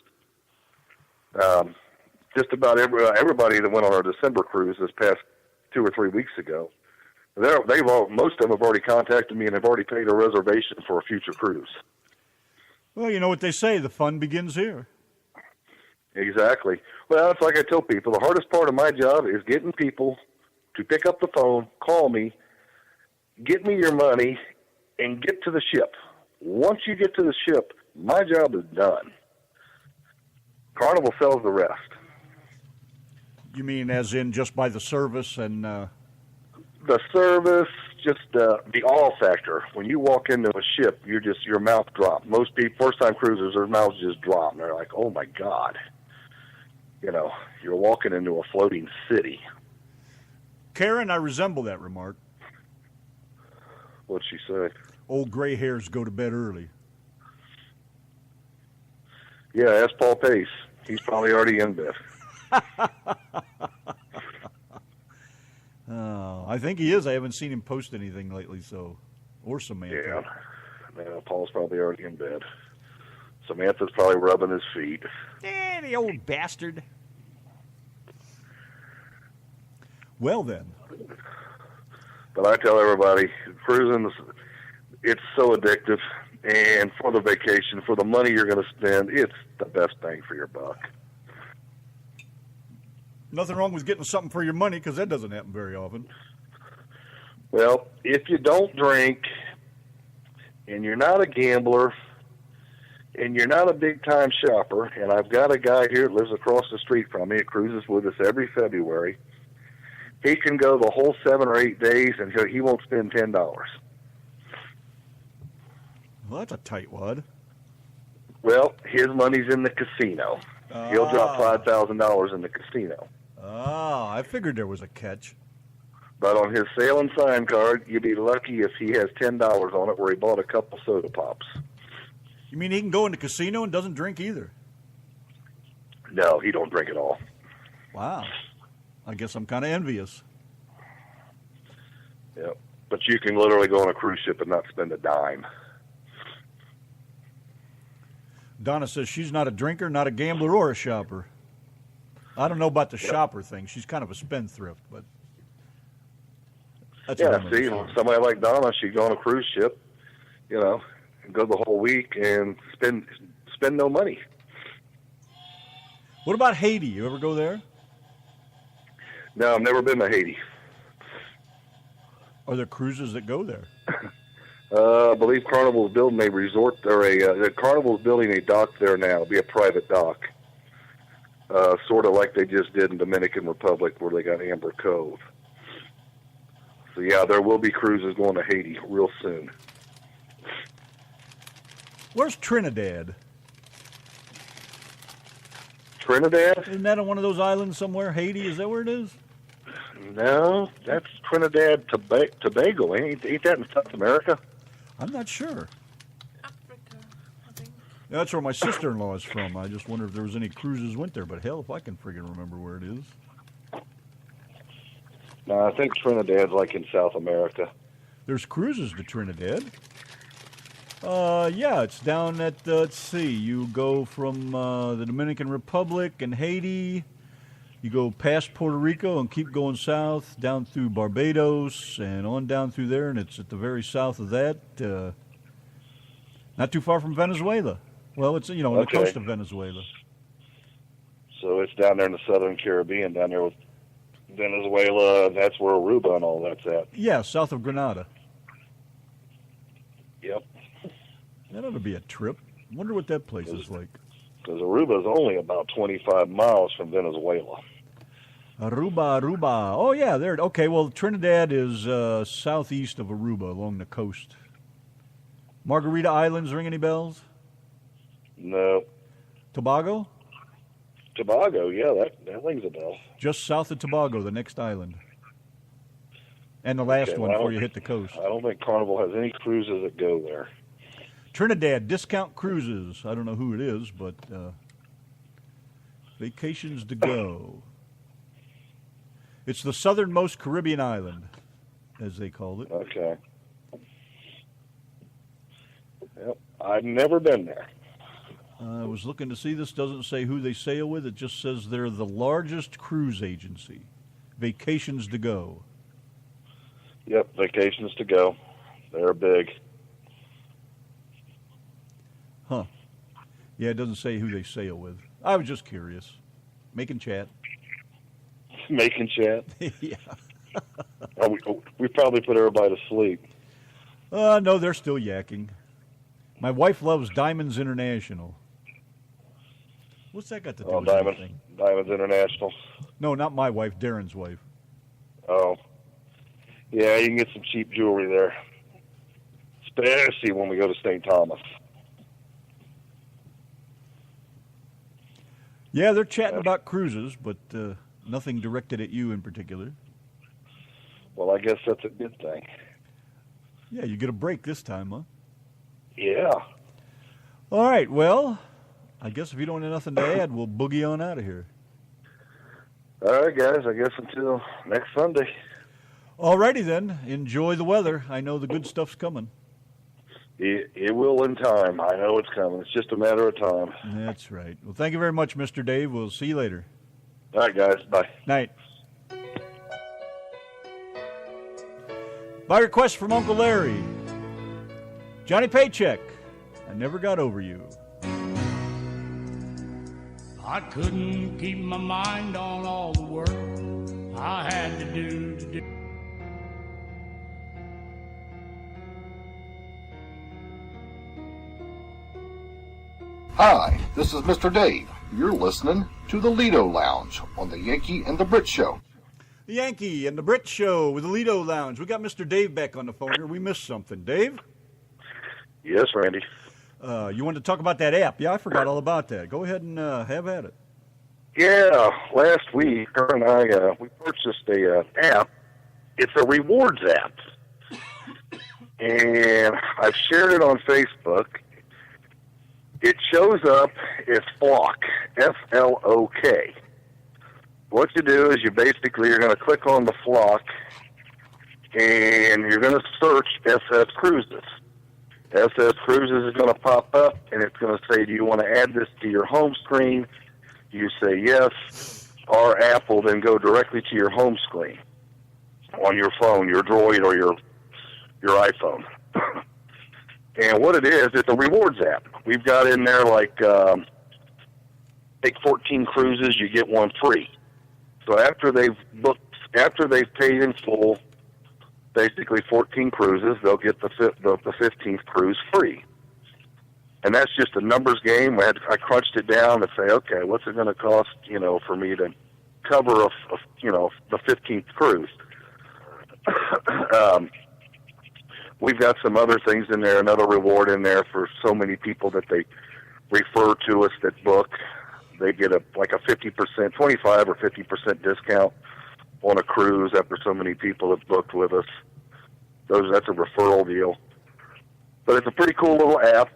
Just about everybody that went on our December cruise this past 2 or 3 weeks ago, most of them have already contacted me and have already paid a reservation for a future cruise. Well, you know what they say, the fun begins here. Exactly. Well, it's like I tell people, the hardest part of my job is getting people to pick up the phone, call me, get me your money, and get to the ship. Once you get to the ship, my job is done. Carnival sells the rest. You mean as in just by the service and... The service, just the awe factor. When you walk into a ship, your mouth drops. Most people, first-time cruisers, their mouths just drop. And they're like, oh, my God. You know, you're walking into a floating city. Karen, I resemble that remark. What'd she say? Old gray hairs go to bed early. Yeah, ask Paul Pace. He's probably already in bed. I think he is. I haven't seen him post anything lately, or Samantha. Yeah, Paul's probably already in bed. Samantha's probably rubbing his feet. The old bastard. Well, then. But I tell everybody, cruising, it's so addictive. And for the vacation, for the money you're going to spend, it's the best bang for your buck. Nothing wrong with getting something for your money, because that doesn't happen very often. Well, if you don't drink, and you're not a gambler, and you're not a big-time shopper, and I've got a guy here that lives across the street from me that cruises with us every February, he can go the whole 7 or 8 days, and he won't spend $10. Well, that's a tightwad. Well, his money's in the casino. He'll drop $5,000 in the casino. I figured there was a catch. But on his sale and sign card, you'd be lucky if he has $10 on it where he bought a couple soda pops. You mean he can go in the casino and doesn't drink either? No, he don't drink at all. Wow. I guess I'm kind of envious. Yeah, but you can literally go on a cruise ship and not spend a dime. Donna says she's not a drinker, not a gambler, or a shopper. I don't know about the shopper thing. She's kind of a spendthrift, but That's Yeah, see, somebody like Donna, she'd go on a cruise ship, and go the whole week and spend no money. What about Haiti? You ever go there? No, I've never been to Haiti. Are there cruises that go there? I believe Carnival's building a resort, or Carnival's building a dock there now. It'll be a private dock, sort of like they just did in Dominican Republic, where they got Amber Cove. So yeah, there will be cruises going to Haiti real soon. Where's Trinidad? Trinidad? Isn't that on one of those islands somewhere? Haiti, is that where it is? No, that's Trinidad, Tobago. Ain't that in South America? I'm not sure. Africa, I think. That's where my sister-in-law is from. I just wonder if there was any cruises went there. But hell, if I can friggin' remember where it is. No, I think Trinidad's like in South America. There's cruises to Trinidad. Yeah, it's down at, let's see, you go from the Dominican Republic and Haiti, you go past Puerto Rico and keep going south, down through Barbados and on down through there, and it's at the very south of that, not too far from Venezuela. Well, it's, on the coast of Venezuela. So it's down there in the southern Caribbean, down there with Venezuela, that's where Aruba and all that's at. Yeah, south of Grenada. Yep. That ought to be a trip. I wonder what that place is like. Because Aruba is only about 25 miles from Venezuela. Aruba. Oh, yeah, there. Okay, well, Trinidad is southeast of Aruba along the coast. Margarita Islands, ring any bells? No. Tobago? Tobago, yeah, that rings a bell. Just south of Tobago, the next island. And the last one before you hit the coast. I don't think Carnival has any cruises that go there. Trinidad Discount Cruises. I don't know who it is, but vacations to go. It's the southernmost Caribbean island, as they called it. Okay. Yep, I've never been there. I was looking to see. This doesn't say who they sail with. It just says they're the largest cruise agency. Vacations to go. Yep, vacations to go. They're big. Huh. Yeah, it doesn't say who they sail with. I was just curious. Making chat. Making chat? Yeah. We probably put everybody to sleep. No, they're still yakking. My wife loves Diamonds International. What's that got to do with anything? Diamonds International. No, not my wife, Darren's wife. Oh. Yeah, you can get some cheap jewelry there. Especially when we go to St. Thomas. Yeah, they're chatting about cruises, but nothing directed at you in particular. Well, I guess that's a good thing. Yeah, you get a break this time, huh? Yeah. All right, well, I guess if you don't have nothing to add, we'll boogie on out of here. All right, guys, I guess until next Sunday. All righty then. Enjoy the weather. I know the good stuff's coming. It will in time. I know it's coming. It's just a matter of time. That's right. Well, thank you very much, Mr. Dave. We'll see you later. All right, guys. Bye. Night. By request from Uncle Larry, Johnny Paycheck, I Never Got Over You. I couldn't keep my mind on all the work I had to do to do. Hi, this is Mr. Dave. You're listening to the Lido Lounge on the Yanki and the Brit Show. The Yanki and the Brit Show with the Lido Lounge. We got Mr. Dave back on the phone here. We missed something. Dave? Yes, Randy. You wanted to talk about that app. Yeah, I forgot all about that. Go ahead and have at it. Yeah, last week, her and I, we purchased a app. It's a rewards app. And I've shared it on Facebook. It shows up as Flock, F-L-O-K. What you do is you're going to click on the Flock, and you're going to search SS Cruises. SS Cruises is going to pop up, and it's going to say, do you want to add this to your home screen? You say yes. Our app will then go directly to your home screen. on your phone, your Droid or your iPhone. And what it is, it's a rewards app. We've got in there like take 14 cruises, you get one free. So after they've paid in full, basically 14 cruises, they'll get the 15th cruise free. And that's just a numbers game. I crunched it down to say, okay, what's it going to cost, for me to cover the 15th cruise? We've got some other things in there, another reward in there for so many people that they refer to us that book. They get a 50%, 25 or 50% discount on a cruise after so many people have booked with us. That's a referral deal. But it's a pretty cool little app.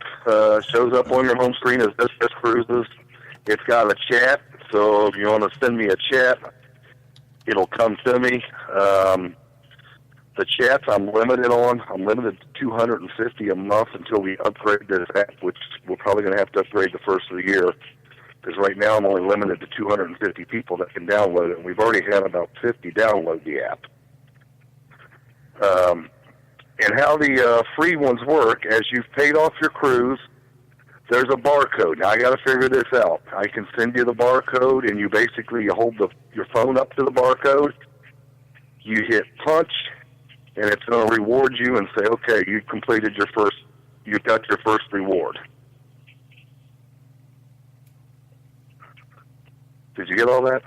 Shows up on your home screen as This Cruises. It's got a chat, so if you want to send me a chat, it'll come to me. The chats I'm limited on. I'm limited to 250 a month until we upgrade this app, which we're probably going to have to upgrade the first of the year. Because right now I'm only limited to 250 people that can download it, and we've already had about 50 download the app. And how the free ones work, as you've paid off your cruise, there's a barcode. Now, I got to figure this out. I can send you the barcode, and you hold your phone up to the barcode. You hit punch, and it's going to reward you and say, okay, you got your first reward. Did you get all that?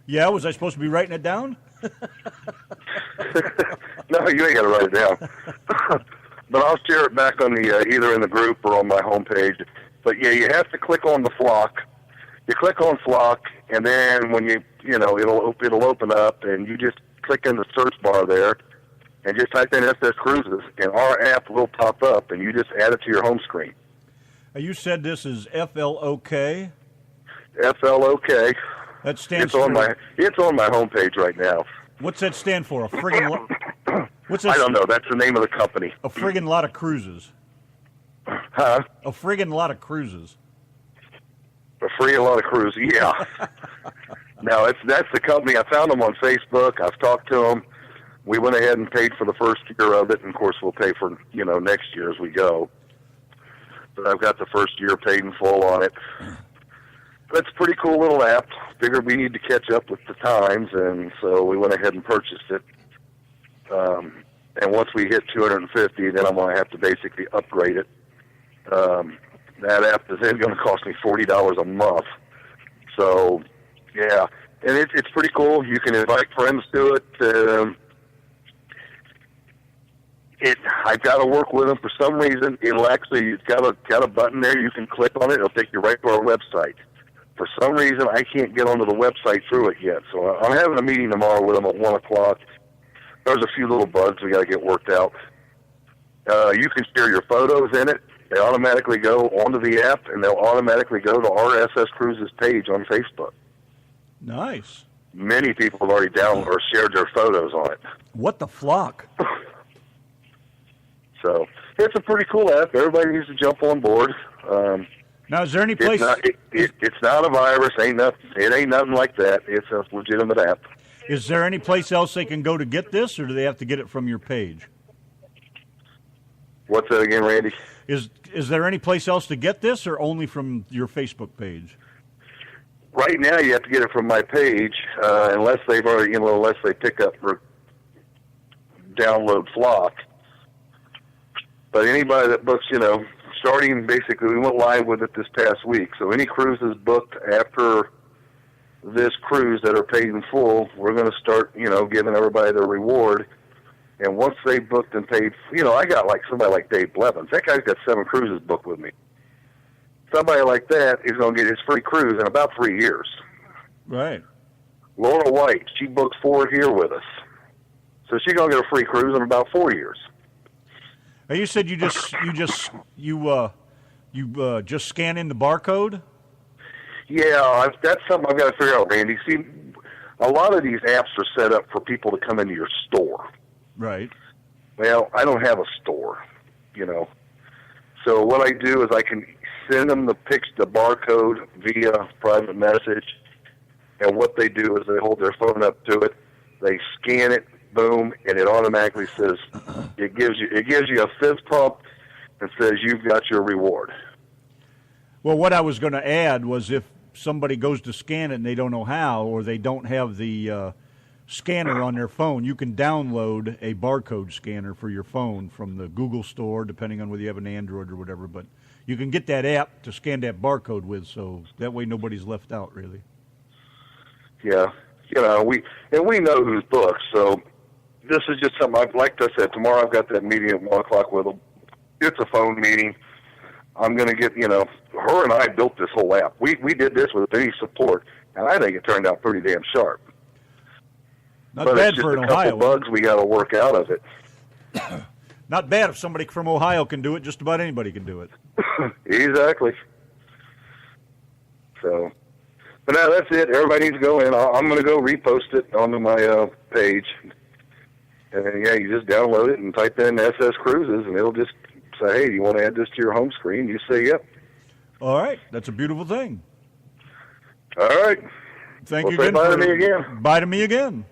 Yeah, was I supposed to be writing it down? No, you ain't got to write it down. But I'll share it back on the either in the group or on my homepage. But yeah, you have to click on the flock. You click on flock, and then when it'll open up, and you just click in the search bar there, and just type in SS Cruises, and our app will pop up, and you just add it to your home screen. You said this is FLOK? FLOK. That stands it's on my homepage right now. What's that stand for? I don't know. That's the name of the company. A friggin' lot of cruises. Huh? A friggin' lot of cruises. A lot of cruises, yeah. No, that's the company. I found them on Facebook. I've talked to them. We went ahead and paid for the first year of it, and of course we'll pay for next year as we go. But I've got the first year paid in full on it. It's a pretty cool little app. Figured we need to catch up with the times, and so we went ahead and purchased it. And once we hit 250, then I'm going to have to basically upgrade it. That app is then going to cost me $40 a month. So, yeah. And it's pretty cool. You can invite friends to it. I've got to work with them for some reason. It's got a button there. You can click on it. It'll take you right to our website. For some reason, I can't get onto the website through it yet. So I'm having a meeting tomorrow with them at 1 o'clock. There's a few little bugs we got to get worked out. You can share your photos in it. They automatically go onto the app, and they'll automatically go to our SS Cruises page on Facebook. Nice. Many people have already downloaded or shared their photos on it. What the flock? So it's a pretty cool app. Everybody needs to jump on board. Now, is there any place? It's not a virus. It ain't nothing like that. It's a legitimate app. Is there any place else they can go to get this, or do they have to get it from your page? What's that again, Randy? Is there any place else to get this, or only from your Facebook page? Right now, you have to get it from my page, unless they've already, unless they pick up or download Flock. But anybody that books, starting basically, we went live with it this past week. So any cruises booked after this cruise that are paid in full, we're going to start, giving everybody their reward. And once they booked and paid, I got like somebody like Dave Blevins. That guy's got 7 cruises booked with me. Somebody like that is going to get his free cruise in about 3 years. Right. Laura White, she booked 4 here with us. So she's going to get a free cruise in about 4 years. Now you said you just scan in the barcode? Yeah, that's something I've got to figure out, Randy. See, a lot of these apps are set up for people to come into your store. Right. Well, I don't have a store, So what I do is I can send them the barcode via private message, and what they do is they hold their phone up to it. They scan it, boom, and it automatically says it gives you a fifth pump and says you've got your reward. Well, what I was going to add was if somebody goes to scan it and they don't know how, or they don't have the scanner on their phone, you can download a barcode scanner for your phone from the Google store, depending on whether you have an Android or whatever. But you can get that app to scan that barcode with, so that way nobody's left out, really. Yeah, we know who's booked, so this is just something, like I said, tomorrow I've got that meeting at 1 o'clock with them. It's a phone meeting. I'm going to get, her and I built this whole app. We did this with any support, and I think it turned out pretty damn sharp. Not bad for an Ohio. But it's just a couple bugs we got to work out of it. Not bad if somebody from Ohio can do it. Just about anybody can do it. Exactly. So, but now that's it. Everybody needs to go in. I'm going to go repost it onto my page. And yeah, you just download it and type in SS Cruises, and it'll just say, hey, do you want to add this to your home screen? You say, yep. All right. That's a beautiful thing. All right. Thank you again. Bye to me again. Bye to me again.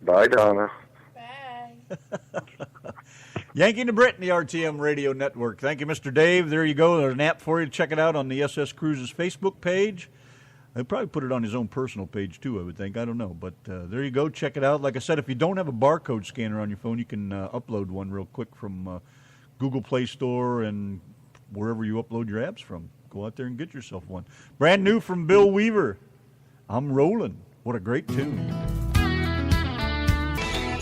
Bye, Donna. Bye. Yankee and the Brit in the RTM Radio Network. Thank you, Mr. Dave. There you go. There's an app for you to check it out on the SS Cruises Facebook page. He'll probably put it on his own personal page, too, I would think. I don't know. But there you go. Check it out. Like I said, if you don't have a barcode scanner on your phone, you can upload one real quick from Google Play Store and wherever you upload your apps from. Go out there and get yourself one. Brand new from Bill Weaver. I'm Rolling. What a great tune.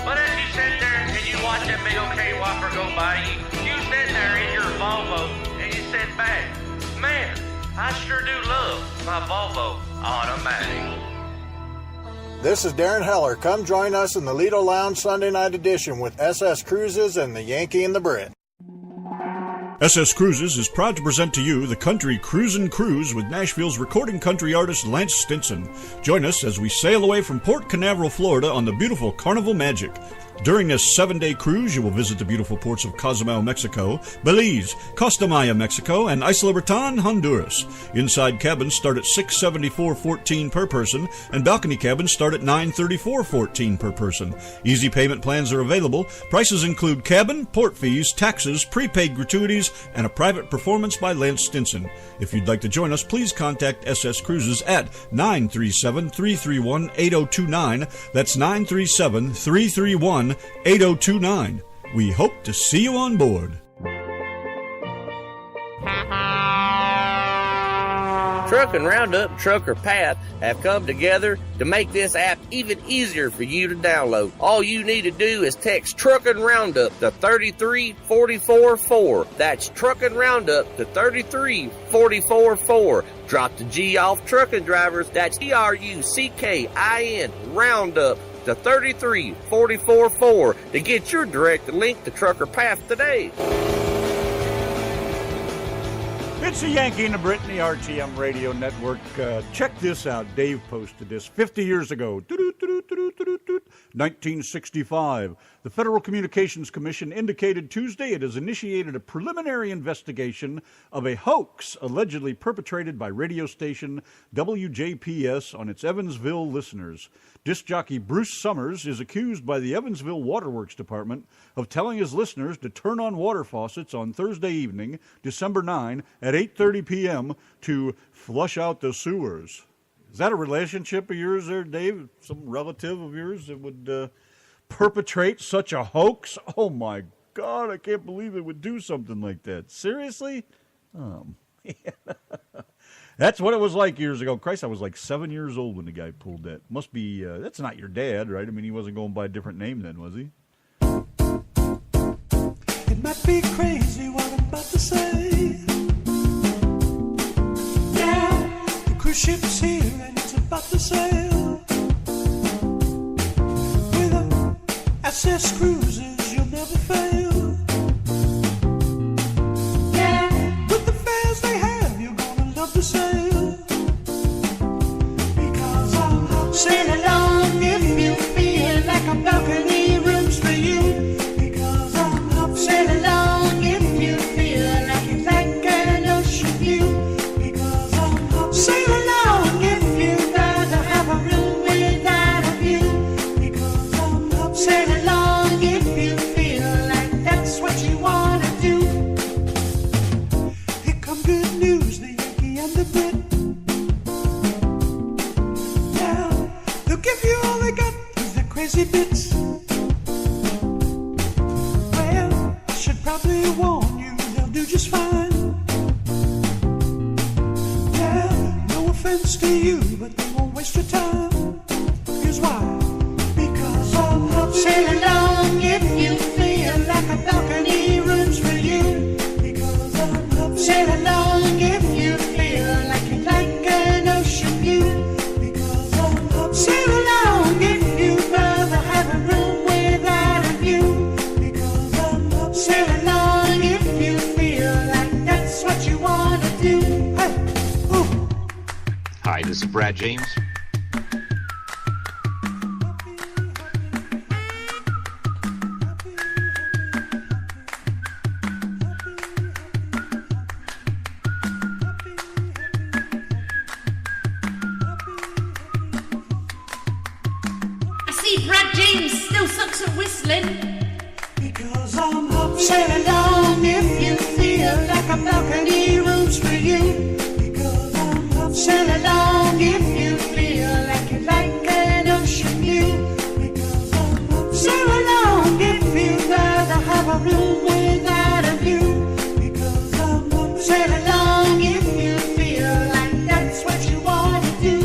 But as you sit there and you watch that big OK Whopper go by, you sit there in your Volvo and you sit back, man, I sure do love my Volvo automatic. This is Darren Heller. Come join us in the Lido Lounge Sunday night edition with SS Cruises and the Yankee and the Brit. SS Cruises is proud to present to you the Country Cruisin' Cruise with Nashville's recording country artist Lance Stinson. Join us as we sail away from Port Canaveral, Florida on the beautiful Carnival Magic. During this 7-day cruise, you will visit the beautiful ports of Cozumel, Mexico, Belize, Costa Maya, Mexico, and Isla Bertan, Honduras. Inside cabins start at $674.14 per person, and balcony cabins start at $934.14 per person. Easy payment plans are available. Prices include cabin, port fees, taxes, prepaid gratuities, and a private performance by Lance Stinson. If you'd like to join us, please contact SS Cruises at 937-331-8029. That's 937-331-8029. We hope to see you on board. Truckin' Roundup and Trucker Path have come together to make this app even easier for you to download. All you need to do is text Truckin' Roundup to 33444. That's Truckin' Roundup to 33444. Drop the G off trucking drivers. That's TRUCKIN Roundup to 33444 to get your direct link to Trucker Path today. It's the Yankee and the Brit in the RTM Radio Network. Check this out. Dave posted this 50 years ago. 1965. The Federal Communications Commission indicated Tuesday it has initiated a preliminary investigation of a hoax allegedly perpetrated by radio station WJPS on its Evansville listeners. Disc jockey Bruce Summers is accused by the Evansville Waterworks Department of telling his listeners to turn on water faucets on Thursday evening, December 9, at 8:30 p.m. to flush out the sewers. Is that a relationship of yours there, Dave? Some relative of yours that would perpetrate such a hoax? Oh, my God, I can't believe it would do something like that. Seriously? That's what it was like years ago. Christ, I was like 7 years old when the guy pulled that. Must be, that's not your dad, right? I mean, he wasn't going by a different name then, was he? It might be crazy what I'm about to say. Yeah, the cruise ship's here and it's about to sail. With SS Cruises, you'll never fail. Yeah, with the fares they have, you're gonna love to sail. Because I'll sail along if you feel like a balcony room's for you. Because I'll sail along if you feel like you like an ocean view. Because I'll sail along if you'd rather have a room without a view. Because crazy bits. Well, I should probably warn you, they'll do just fine. Yeah, no offense to you, but they won't waste your time. Here's why. Because I'll help sail along if you feel like a balcony room's for you. Because I'll help sail along if you feel like you like an ocean view. Because I'll help sail along if you'd rather have a room without a view. Because I'll help sail along if you feel like that's what you want to do. Hey, ooh. Hi, this is Brad James. I see Brad James still sucks at whistling. Because I'm up sail along if you feel like a balcony room's for you. Because I'm up sail along if you feel like you like an ocean view. Because I'm up sail along if you'd rather have a room without a view. Because I'm up sail along if you feel like that's what you want to do.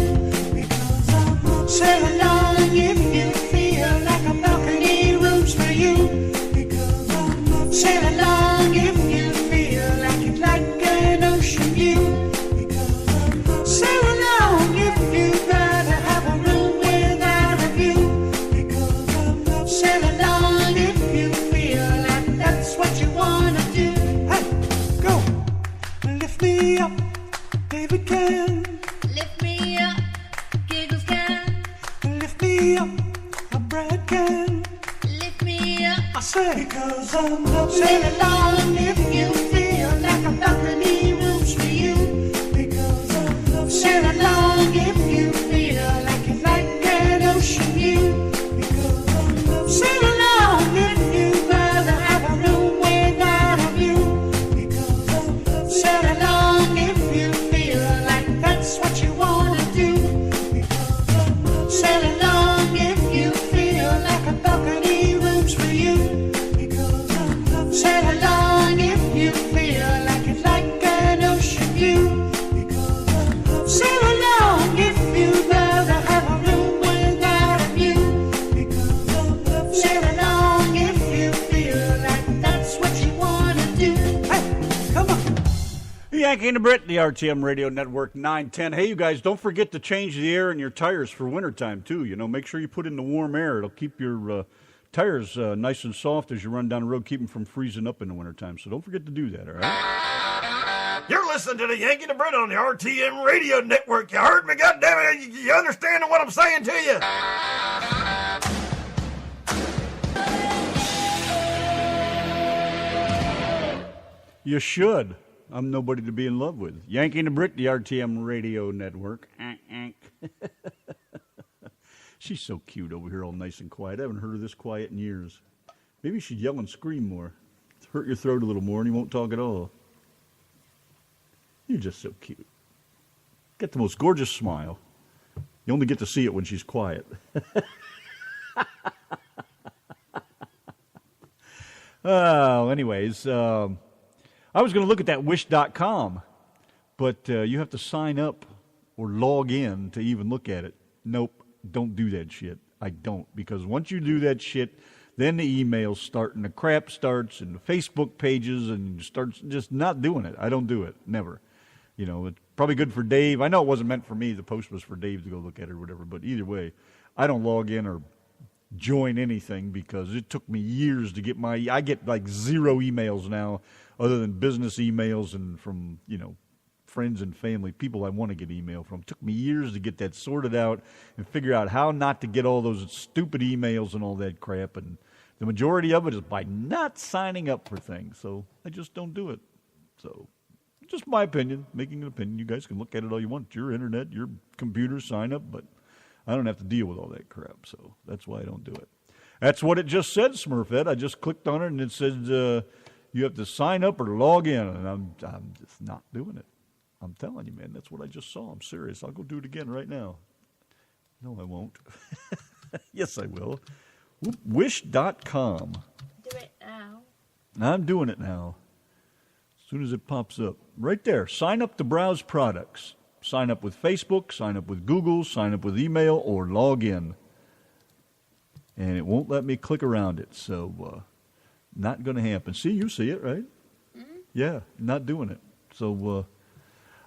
Because I'm up sail along if you feel like a balcony room's for you. Because I'm up sail along if you feel like you'd like an ocean view. Because I'm up sail along if you'd rather have a room without a view. Because I'm up sail along if you feel like that's what you want to do. Hey, go! Lift me up, David can. Lift me up, Giggles can. Lift me up, Brad can. Lift me up. I say, because I'm up sail along if you feel like a balcony room's for you. Because I'm up sail along if you feel like you like an ocean view. Because I'm up sail along if you'd rather have a room without a view. Because I'm up sail along if you feel like that's what you want to do. Because I'm up sail along if you feel like a balcony room's for you. Because I'm up sail along if you feel like you like an ocean view. Because I'm up sail along if you'd rather have a room without a view. Because I'm up sail along if you feel like that's what you want to do. Hey, come on. Yanki and the Brit, the RTM Radio Network 910. Hey, you guys, don't forget to change the air in your tires for wintertime, too. You know, make sure you put in the warm air. It'll keep your tires nice and soft as you run down the road, keep them from freezing up in the wintertime. So don't forget to do that, all right? You're listening to the Yankee and the Brit on the RTM Radio Network. You heard me, goddammit. You understand what I'm saying to you? You should. I'm nobody to be in love with. Yanki and the Brit, the RTM Radio Network. She's so cute over here, all nice and quiet. I haven't heard her this quiet in years. Maybe she'd yell and scream more. Hurt your throat a little more and you won't talk at all. You're just so cute. Got the most gorgeous smile. You only get to see it when she's quiet. Anyways, I was going to look at that wish.com, but you have to sign up or log in to even look at it. Nope, don't do that shit. I don't, because once you do that shit, then the emails start and the crap starts and the Facebook pages and starts just not doing it. I don't do it, never. You know, it's probably good for Dave. I know it wasn't meant for me. The post was for Dave to go look at it or whatever, but either way, I don't log in or join anything because it took me years to get I get like 0 emails now other than business emails and from, you know, friends and family, people I want to get email from. It took me years to get that sorted out and figure out how not to get all those stupid emails and all that crap. And the majority of it is by not signing up for things. So I just don't do it. So just my opinion, making an opinion. You guys can look at it all you want. Your internet, your computer, sign up, but I don't have to deal with all that crap. So that's why I don't do it. That's what it just said, Smurfette. I just clicked on it and it said you have to sign up or log in. And I'm just not doing it. I'm telling you, man, that's what I just saw. I'm serious. I'll go do it again right now. No, I won't. Yes, I will. Wish.com. Do it now. I'm doing it now. As soon as it pops up. Right there. Sign up to browse products. Sign up with Facebook, sign up with Google, sign up with email, or log in. And it won't let me click around it, so not going to happen. See, you see it, right? Mm-hmm. Yeah, not doing it. So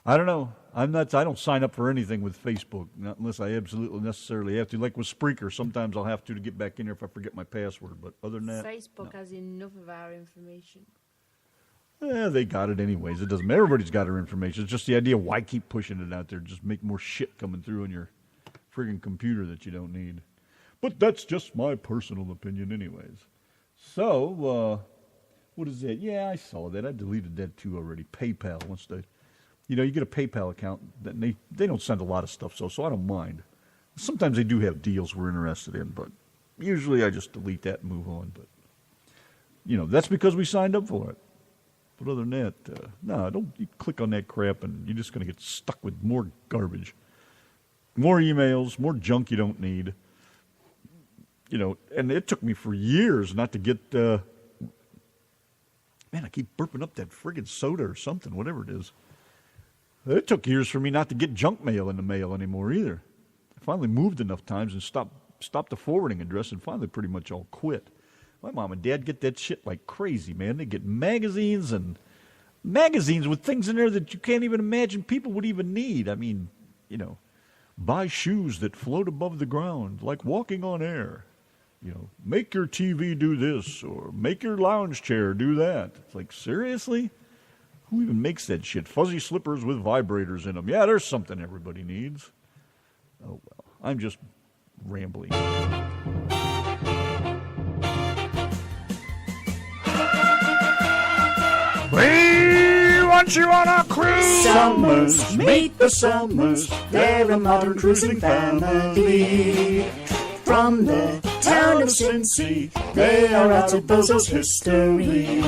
I don't know. I don't sign up for anything with Facebook, not unless I absolutely necessarily have to. Like with Spreaker, sometimes I'll have to get back in there if I forget my password. But other than that, Facebook has enough of our information. They got it anyways. It doesn't matter. Everybody's got our information. It's just the idea, why keep pushing it out there? Just make more shit coming through on your friggin' computer that you don't need. But that's just my personal opinion anyways. So, what is that? Yeah, I saw that. I deleted that too already. PayPal. Once they, you get a PayPal account, then they don't send a lot of stuff, so I don't mind. Sometimes they do have deals we're interested in, but usually I just delete that and move on. But, that's because we signed up for it. But other than that, no, don't you click on that crap and you're just going to get stuck with more garbage. More emails, more junk you don't need. And it took me for years not to get, man, I keep burping up that friggin' soda or something, whatever it is. It took years for me not to get junk mail in the mail anymore either. I finally moved enough times and stopped the forwarding address and finally pretty much all quit. My mom and dad get that shit like crazy, man. They get magazines with things in there that you can't even imagine people would even need. I mean, buy shoes that float above the ground, like walking on air. Make your TV do this, or make your lounge chair do that. It's like, seriously? Who even makes that shit? Fuzzy slippers with vibrators in them. Yeah, there's something everybody needs. Oh, well, I'm just rambling. We want you on a cruise. Summers, meet the Summers. They're a modern cruising family. From the town of Cincy, they are out to Bozo's history.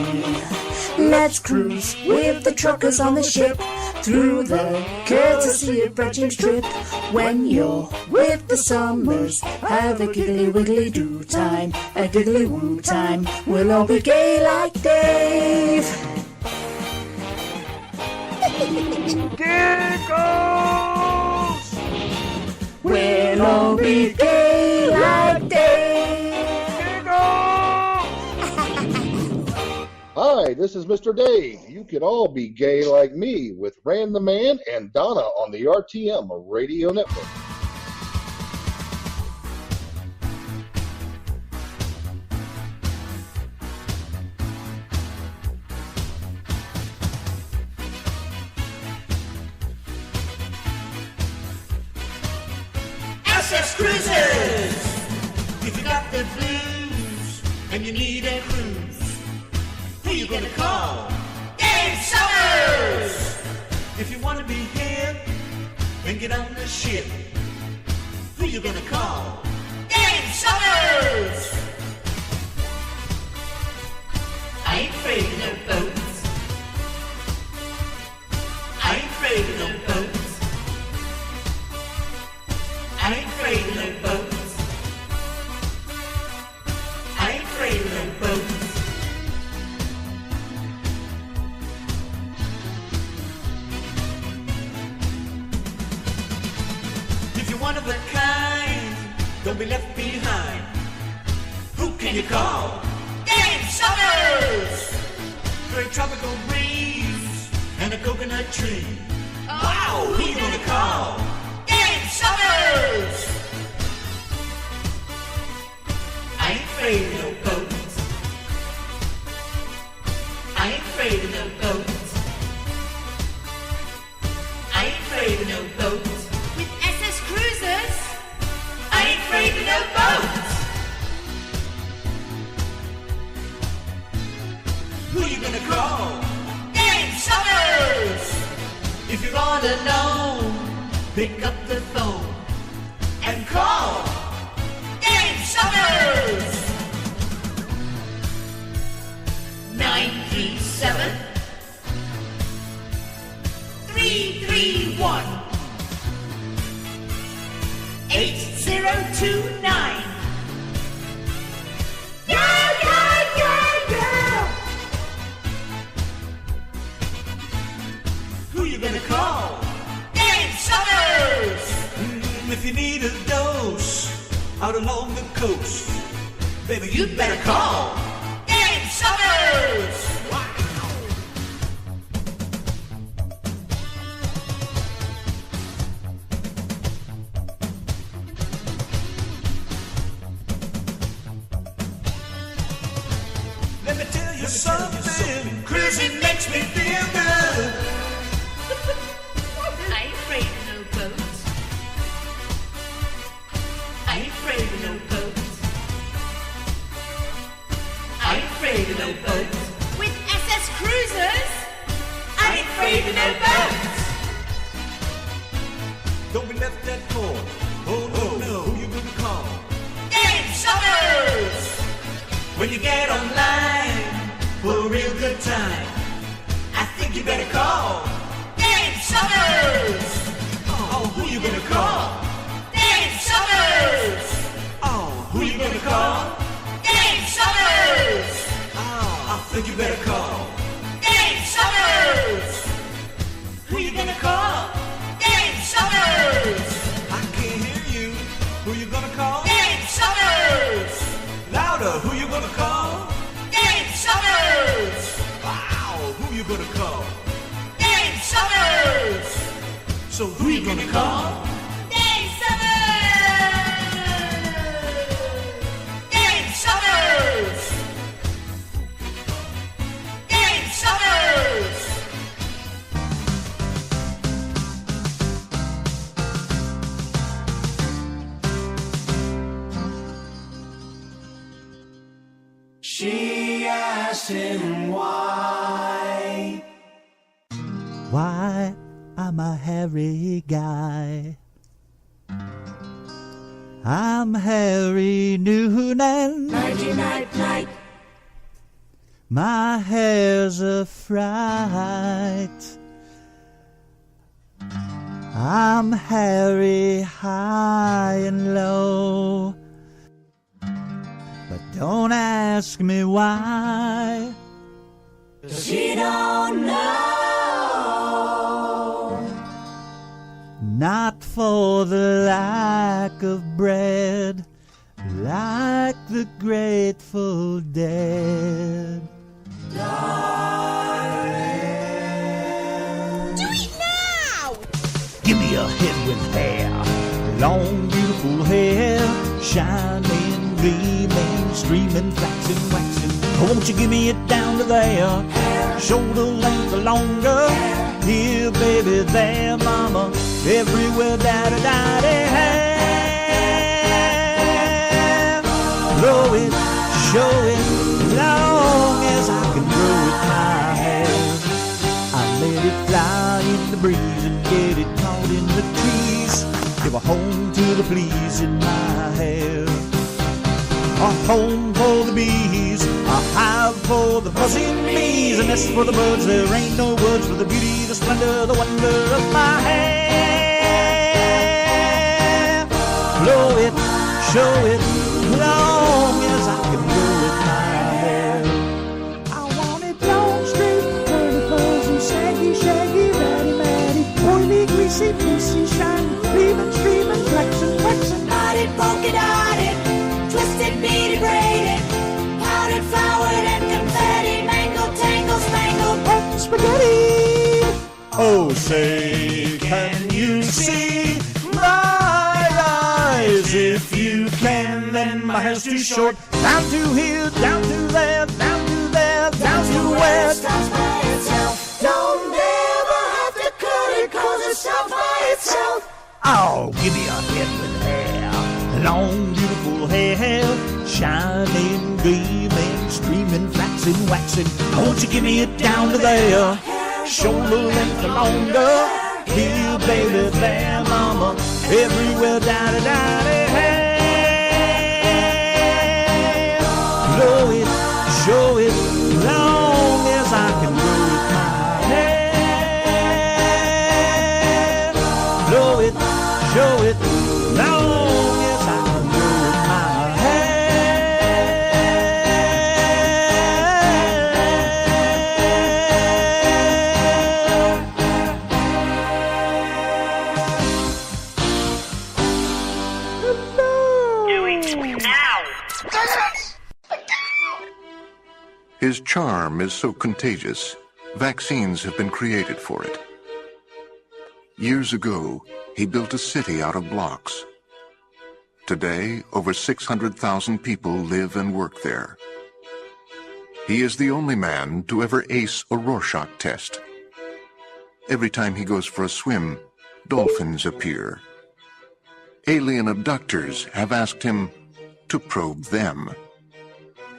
Let's cruise with the truckers on the ship through the courtesy of Brett James trip. When you're with the Summers, have a giggly wiggly do time, a giggly woo time. We'll all be gay like Dave. Giggles! We'll all be gay like Dave. Hi, this is Mr. Dave. You could all be gay like me with Rand the Man and Donna on the RTM Radio Network. SS Cruises! If you got the blues and you need a cruise, who you gonna call? Dave Summers! If you wanna be hip and get on the ship, who you gonna call? Dave Summers! I ain't afraid of no boats. I ain't afraid of no boats. I ain't afraid of no boats. I ain't afraid of no boats. If you're one of a kind, don't be left behind. Who can you call? Dave Summers! For a tropical breeze and a coconut tree. Wow, who you gonna call? Dave Summers! I ain't afraid of no boats. I ain't afraid of no boats. I ain't afraid of no boats. With SS Cruisers, I ain't afraid of no boats. Who you gonna call? Dave Summers! If you're all alone, pick up the phone and call Dave Summers! 937 331 8029 along the coast. Baby, you'd better call Dave Summers. Let me tell you something, cruising makes me feel good. I ain't afraid of no boats. I ain't afraid of no boats. I ain't afraid of no boats. With SS Cruisers, I ain't afraid of no boats. Don't be left at cold. Oh no, who you gonna call? Dave Summers! When you get online for a real good time, I think you better call Dave Summers! Oh, who you gonna call? Dave Summers! Oh, who you gonna call? Dave Summers! I think you better call Dave Summers! Who you gonna call? Dave Summers! I can't hear you. Who you gonna call? Dave Summers! Louder, who you gonna call? Dave Summers! Wow, who you gonna call? Dave Summers! So who you gonna call? Dave Summers! Dave Summers! Dave Summers! She asked him why. Why I'm a hairy guy. I'm Harry Noonan. Nighty night night. My hair's a fright. I'm Harry high and low. But don't ask me why. She don't know. Not for the lack of bread, like the Grateful Dead. Darling. Do it now! Give me a head with hair, long beautiful hair, shining, gleaming, streaming, flaxing, waxing. Won't you give me it down to there, shoulder length or longer? Here, baby, there, mama, everywhere, daddy, daddy, hair. Blow it, show it, long as I can grow it my hair. I let it fly in the breeze and get it caught in the trees. Give a home to the fleas in my hair. A home for the bees, a hive for the buzzing bees, a nest for the birds. There ain't no words for the beauty, the splendor, the wonder of my hair. Blow it, show it, long as I can grow it my hair. I want it long, straight, curly, fuzzy, shaggy, shaggy, ratty, matty, oily, greasy, fleecy, shiny, gleaming, streaming, flexing, flexing, Knotted, polka dotted, twisted, beaded, braided, powdered, floured, and confetti, mangled, tangled, spangled, and spaghetti. Oh, say, can you see my eyes? If you can, then my hair's too short. Down to here, down to there, down to there, down to where. It stops by itself. Don't ever have to cut it, 'cause it stops by itself. Oh, give me a head with hair, long, beautiful hair, shining, gleaming, streaming, flaxing, waxing. Won't you give me it down to there, shoulder length or longer? Here, baby, there, mama, everywhere, daddy, daddy, hair. Blow it, show it, long as I can grow it my hair. Blow it, show it, long as I can grow it my Do it His charm is so contagious, vaccines have been created for it. Years ago, he built a city out of blocks. Today, over 600,000 people live and work there. He is the only man to ever ace a Rorschach test. Every time he goes for a swim, dolphins appear. Alien abductors have asked him to probe them.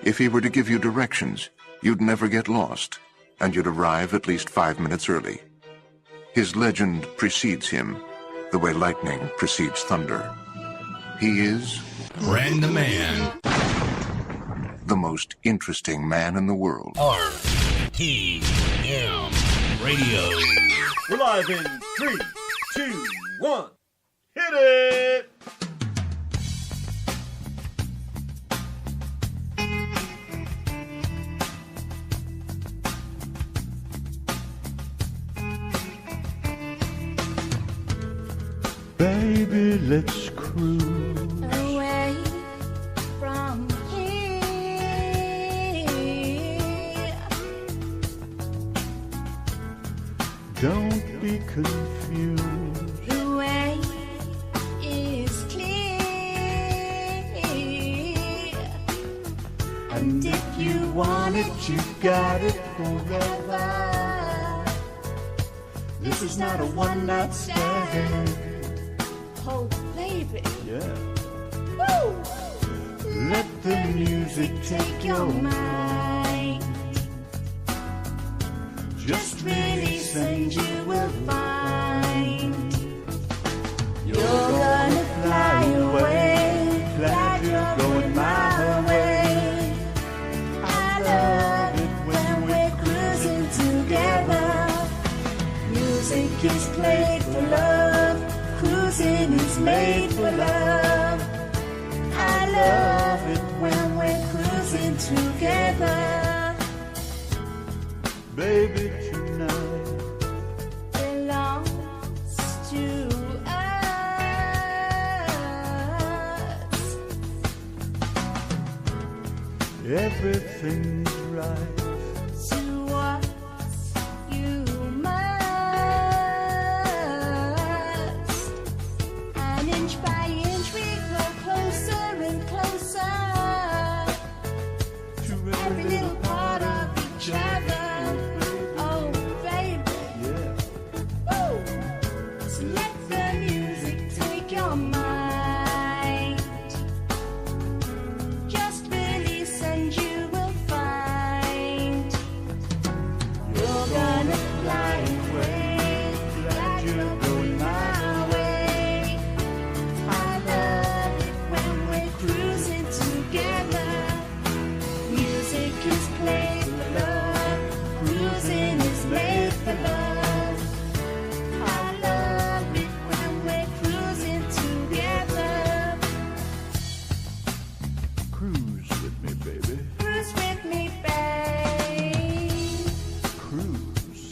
If he were to give you directions, you'd never get lost, and you'd arrive at least 5 minutes early. His legend precedes him, the way lightning precedes thunder. He is... Ren the Man. The most interesting man in the world. RTM Radio. We're live in 3, 2, 1. Hit it! Baby, let's cruise away from here. Don't be confused. The way is clear. And if you want it, you got it forever. This is not a one-night stand. Oh, baby. Yeah. Woo! Let the music take your mind. Just release and you will find you're gonna fly away. Glad you're going my way. I love it when we're cruising together. Music is played for love. Cruising is made for love. I love it when we're cruising together. Baby, tonight belongs to us. everything's right. To us, you must. And inch by inch we grow closer and closer to every little part of each other. Oh, baby. Yeah. Woo! So let the music take your mind. Just release and you will find you're gonna fly away. Glad you're going my way. I love it when we're cruising together. Music is played for love. Cruising is made for love. I love it when we're cruising together. Cruise with me, baby. Cruise with me, babe. Cruise.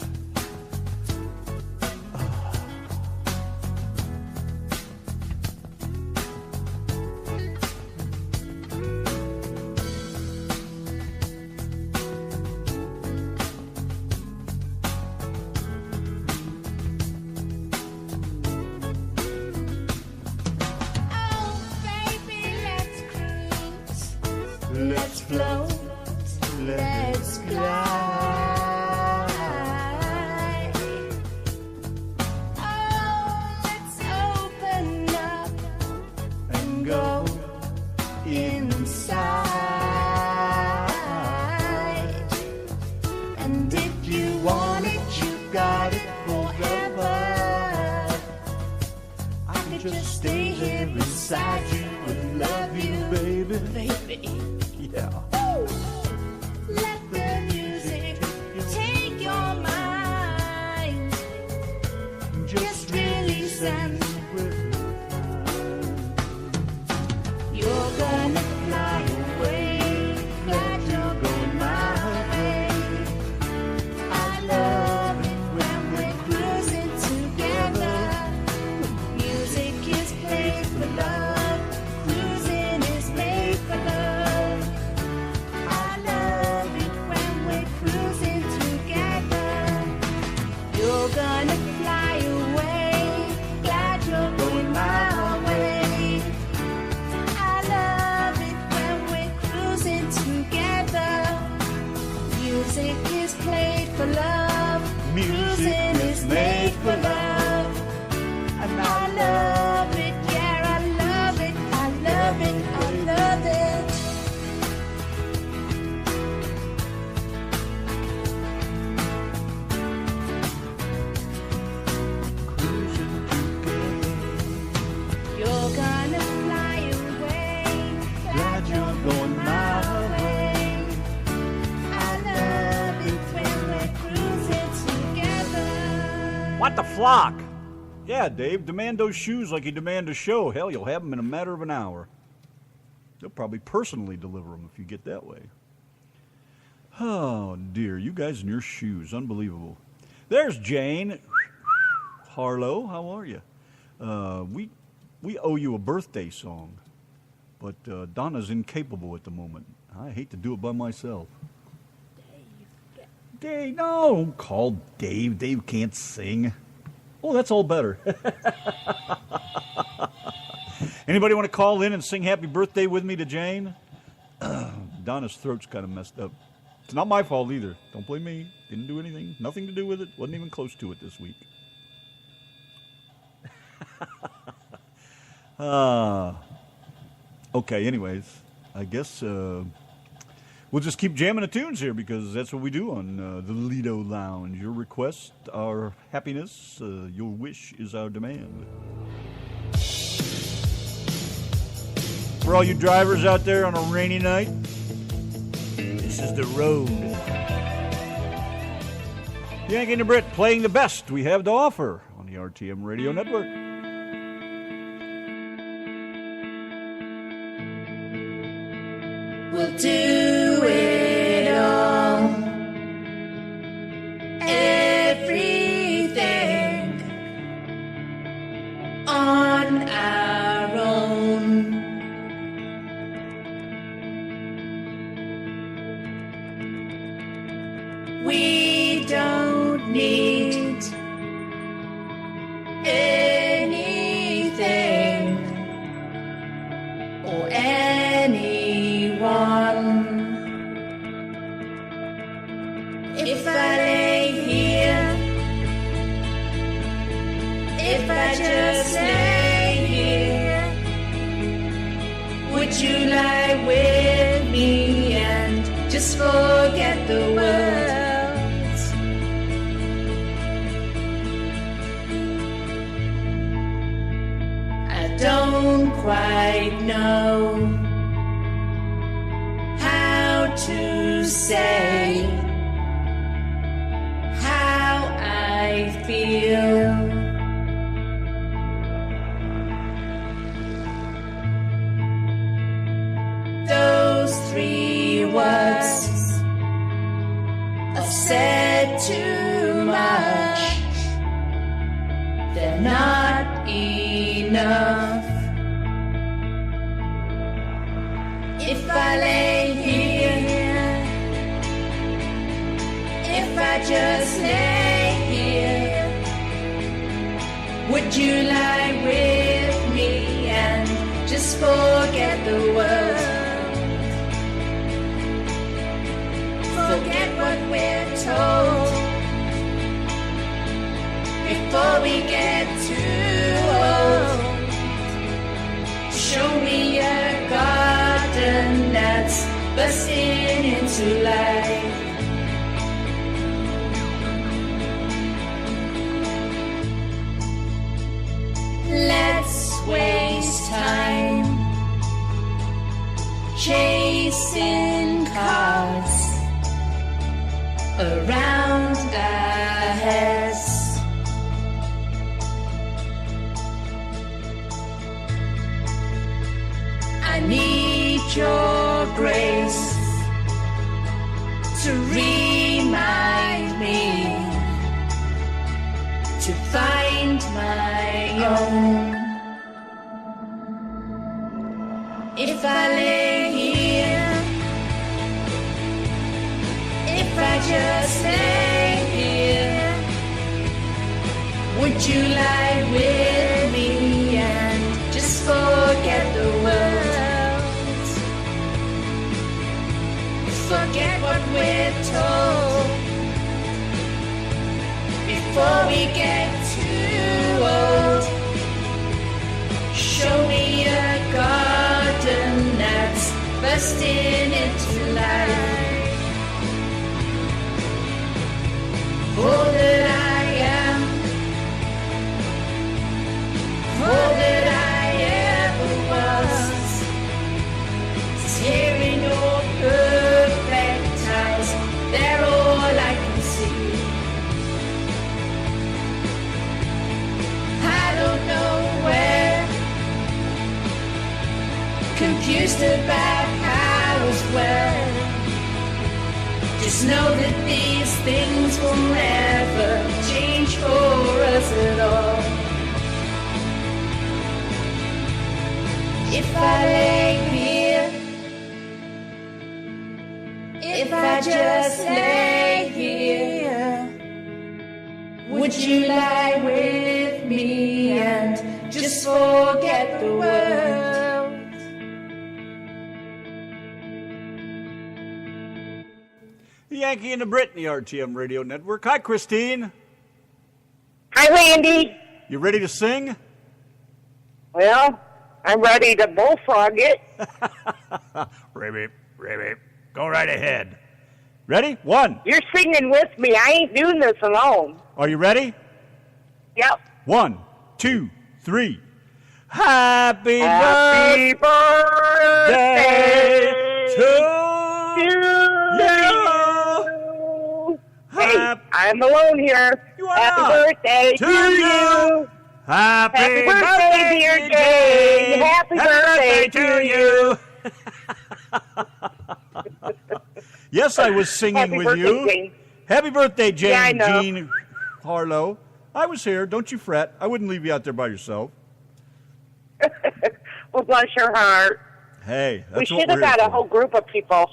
Oh, baby, let's cruise. Let's float. Let's glide. Oh, let's open up and go inside. And if you want it, you got it forever. I could just stay here beside you and love you, baby. baby. Yeah. Woo! Let the music take your mind. Just release and you're gonna fly away. Glad you're going my way. I love it when we're cruising together. Music is played for love. Cruising is made for love. I flock. Yeah, Dave, demand those shoes like you demand a show. Hell, you'll have them in a matter of an hour. They'll probably personally deliver them if you get that way. Oh, dear. You guys in your shoes. Unbelievable. There's Jane. Harlow, how are you? We owe you a birthday song, but Donna's incapable at the moment. I hate to do it by myself. Dave, no, don't call Dave. Dave can't sing. Oh, that's all better. Anybody want to call in and sing happy birthday with me to Jane? Donna's throat's kind of messed up. It's not my fault either. Don't blame me. Didn't do anything. Nothing to do with it. Wasn't even close to it this week. Okay, anyways, I guess we'll just keep jamming the tunes here because that's what we do on the Lido Lounge. Your request, our happiness. Your wish is our demand. For all you drivers out there on a rainy night, this is the road. Yanki and the Brit playing the best we have to offer on the RTM Radio Network. We'll do it all. Everything on our own. We don't need anything or anyone. If I lay here, if I just lay here, would you lie with me and just forget the world? I don't quite know how to say how I feel. Those 3 words are said too much. They're not enough. If I lay here, if I just lay here, would you lie with me and just forget the world? Forget what we're told before we get too old. Show me a garden that's bursting into life. Let's waste time chasing cars around our heads. I need your grace to remind me to find my own. If I lay here, if I just lay here, would you lie with me and just forget the world? Forget what we're told before we get too old. Show me a garden that's bursting into life. All that I am, all that I ever was, is here in your perfect eyes. They're all I can see. you stood back, I was well. Just know that these things will never change for us at all. If I lay here, if I just lay here, would you lie with me and just forget the world? The Yankee and the Brit in the RTM Radio Network. Hi, Christine. Hi, Randy. You ready to sing? Well, I'm ready to bullfrog it. Ribbit, ribbit. Go right ahead. Ready? One. You're singing with me. I ain't doing this alone. Are you ready? Yep. 1, 2, 3. Happy birthday to you. Hey, I'm alone here. Happy birthday to you. Happy birthday, dear Jane. Happy birthday to you. Yes, I was singing Happy with birthday, you. Jane. Happy birthday, Jane. Yeah, I know. Jean Harlow. I was here. Don't you fret. I wouldn't leave you out there by yourself. Well, bless your heart. Hey, We that's what should have we're got here a for. whole group of people.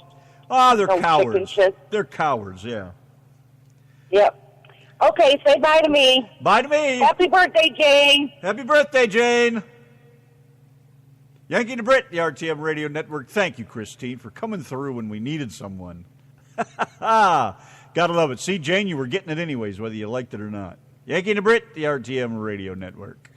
Oh, they're No cowards. chicken shit. They're cowards, yeah. Yep. Okay, say bye to me. Bye to me. Happy birthday, Jane. Happy birthday, Jane. Yankee and the Brit, the RTM Radio Network. Thank you, Christine, for coming through when we needed someone. Gotta love it. See, Jane, you were getting it anyways, whether you liked it or not. Yankee and the Brit, the RTM Radio Network.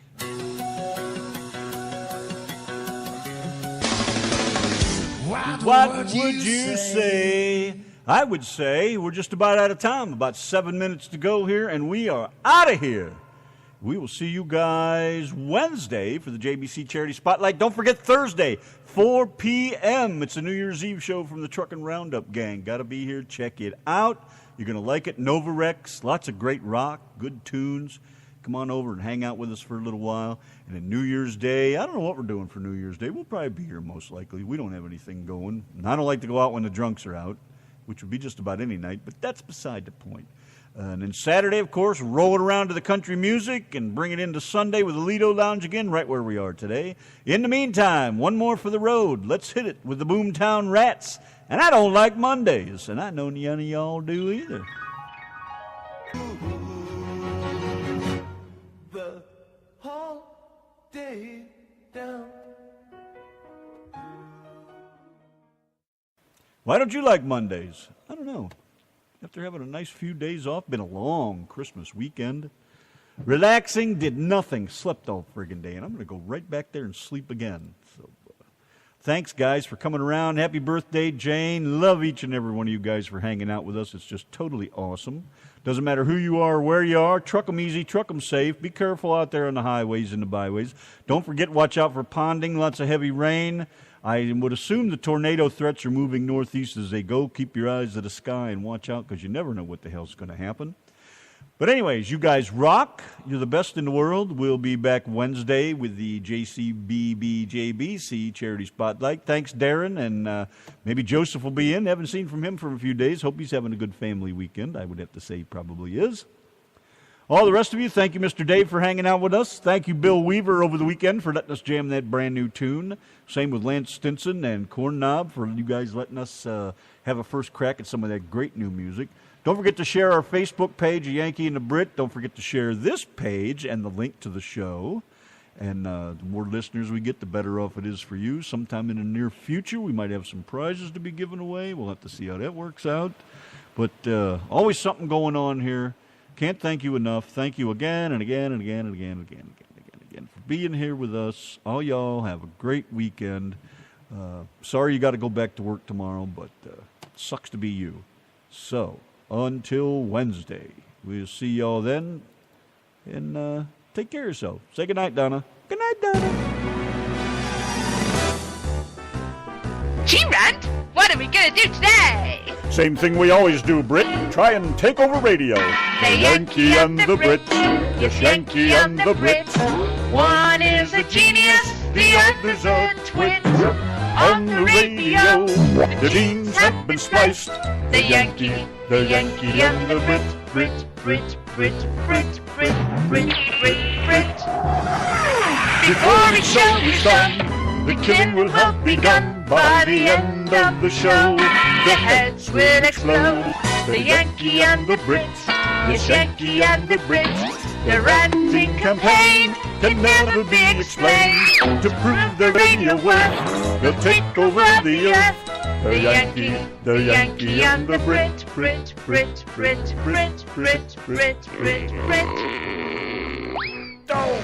What would you say? I would say we're just about out of time. About 7 minutes to go here, and we are out of here. We will see you guys Wednesday for the JBC Charity Spotlight. Don't forget Thursday, 4 p.m. It's a New Year's Eve show from the Truckin' Roundup Gang. Got to be here. Check it out. You're going to like it. Nova Rex, lots of great rock, good tunes. Come on over and hang out with us for a little while. And then New Year's Day, I don't know what we're doing for New Year's Day. We'll probably be here most likely. We don't have anything going. And I don't like to go out when the drunks are out, which would be just about any night, but that's beside the point. And then Saturday, of course, roll it around to the country music and bring it into Sunday with the Lido Lounge again, right where we are today. In the meantime, one more for the road. Let's hit it with the Boomtown Rats. And I don't like Mondays, and I know none of y'all do either. The whole day down. Why don't you like Mondays? I don't know. After having a nice few days off, been a long Christmas weekend. Relaxing, did nothing, slept all friggin' day, and I'm going to go right back there and sleep again. So, thanks, guys, for coming around. Happy birthday, Jane. Love each and every one of you guys for hanging out with us. It's just totally awesome. Doesn't matter who you are or where you are. Truck them easy, truck them safe. Be careful out there on the highways and the byways. Don't forget, watch out for ponding, lots of heavy rain. I would assume the tornado threats are moving northeast as they go. Keep your eyes to the sky and watch out because you never know what the hell's going to happen. But anyways, you guys rock. You're the best in the world. We'll be back Wednesday with the JCBBJBC Charity Spotlight. Thanks, Darren, and maybe Joseph will be in. Haven't seen from him for a few days. Hope he's having a good family weekend. I would have to say he probably is. All the rest of you, thank you, Mr. Dave, for hanging out with us. Thank you, Bill Weaver, over the weekend for letting us jam that brand new tune. Same with Lance Stinson and Corn Knob for you guys letting us have a first crack at some of that great new music. Don't forget to share our Facebook page, Yankee and the Brit. Don't forget to share this page and the link to the show. And the more listeners we get, the better off it is for you. Sometime in the near future, we might have some prizes to be given away. We'll have to see how that works out. But always something going on here. Can't thank you enough. Thank you again and again and again and again and again and again and again for being here with us. All y'all have a great weekend. Sorry you got to go back to work tomorrow, but it sucks to be you. So, until Wednesday, we'll see y'all then. And take care of yourself. Say goodnight, Donna. Good night, Donna. G-Rant, what are we going to do today? Same thing we always do, Brit. Try and take over radio. The Yankee and the Brit. Yes, Yankee and the Brit. One is a genius, the other's a twit. show. The beans have been spliced. The Yankee and the Brit. Before each show is done, the killing will have begun. By the end of the show, the heads will explode. The Yankee and the Brit, yes, Yankee and the Brit. Their ranting campaign can never be explained. To prove their radio worth, they'll take over the earth. The Yankee and the Brit. Oh.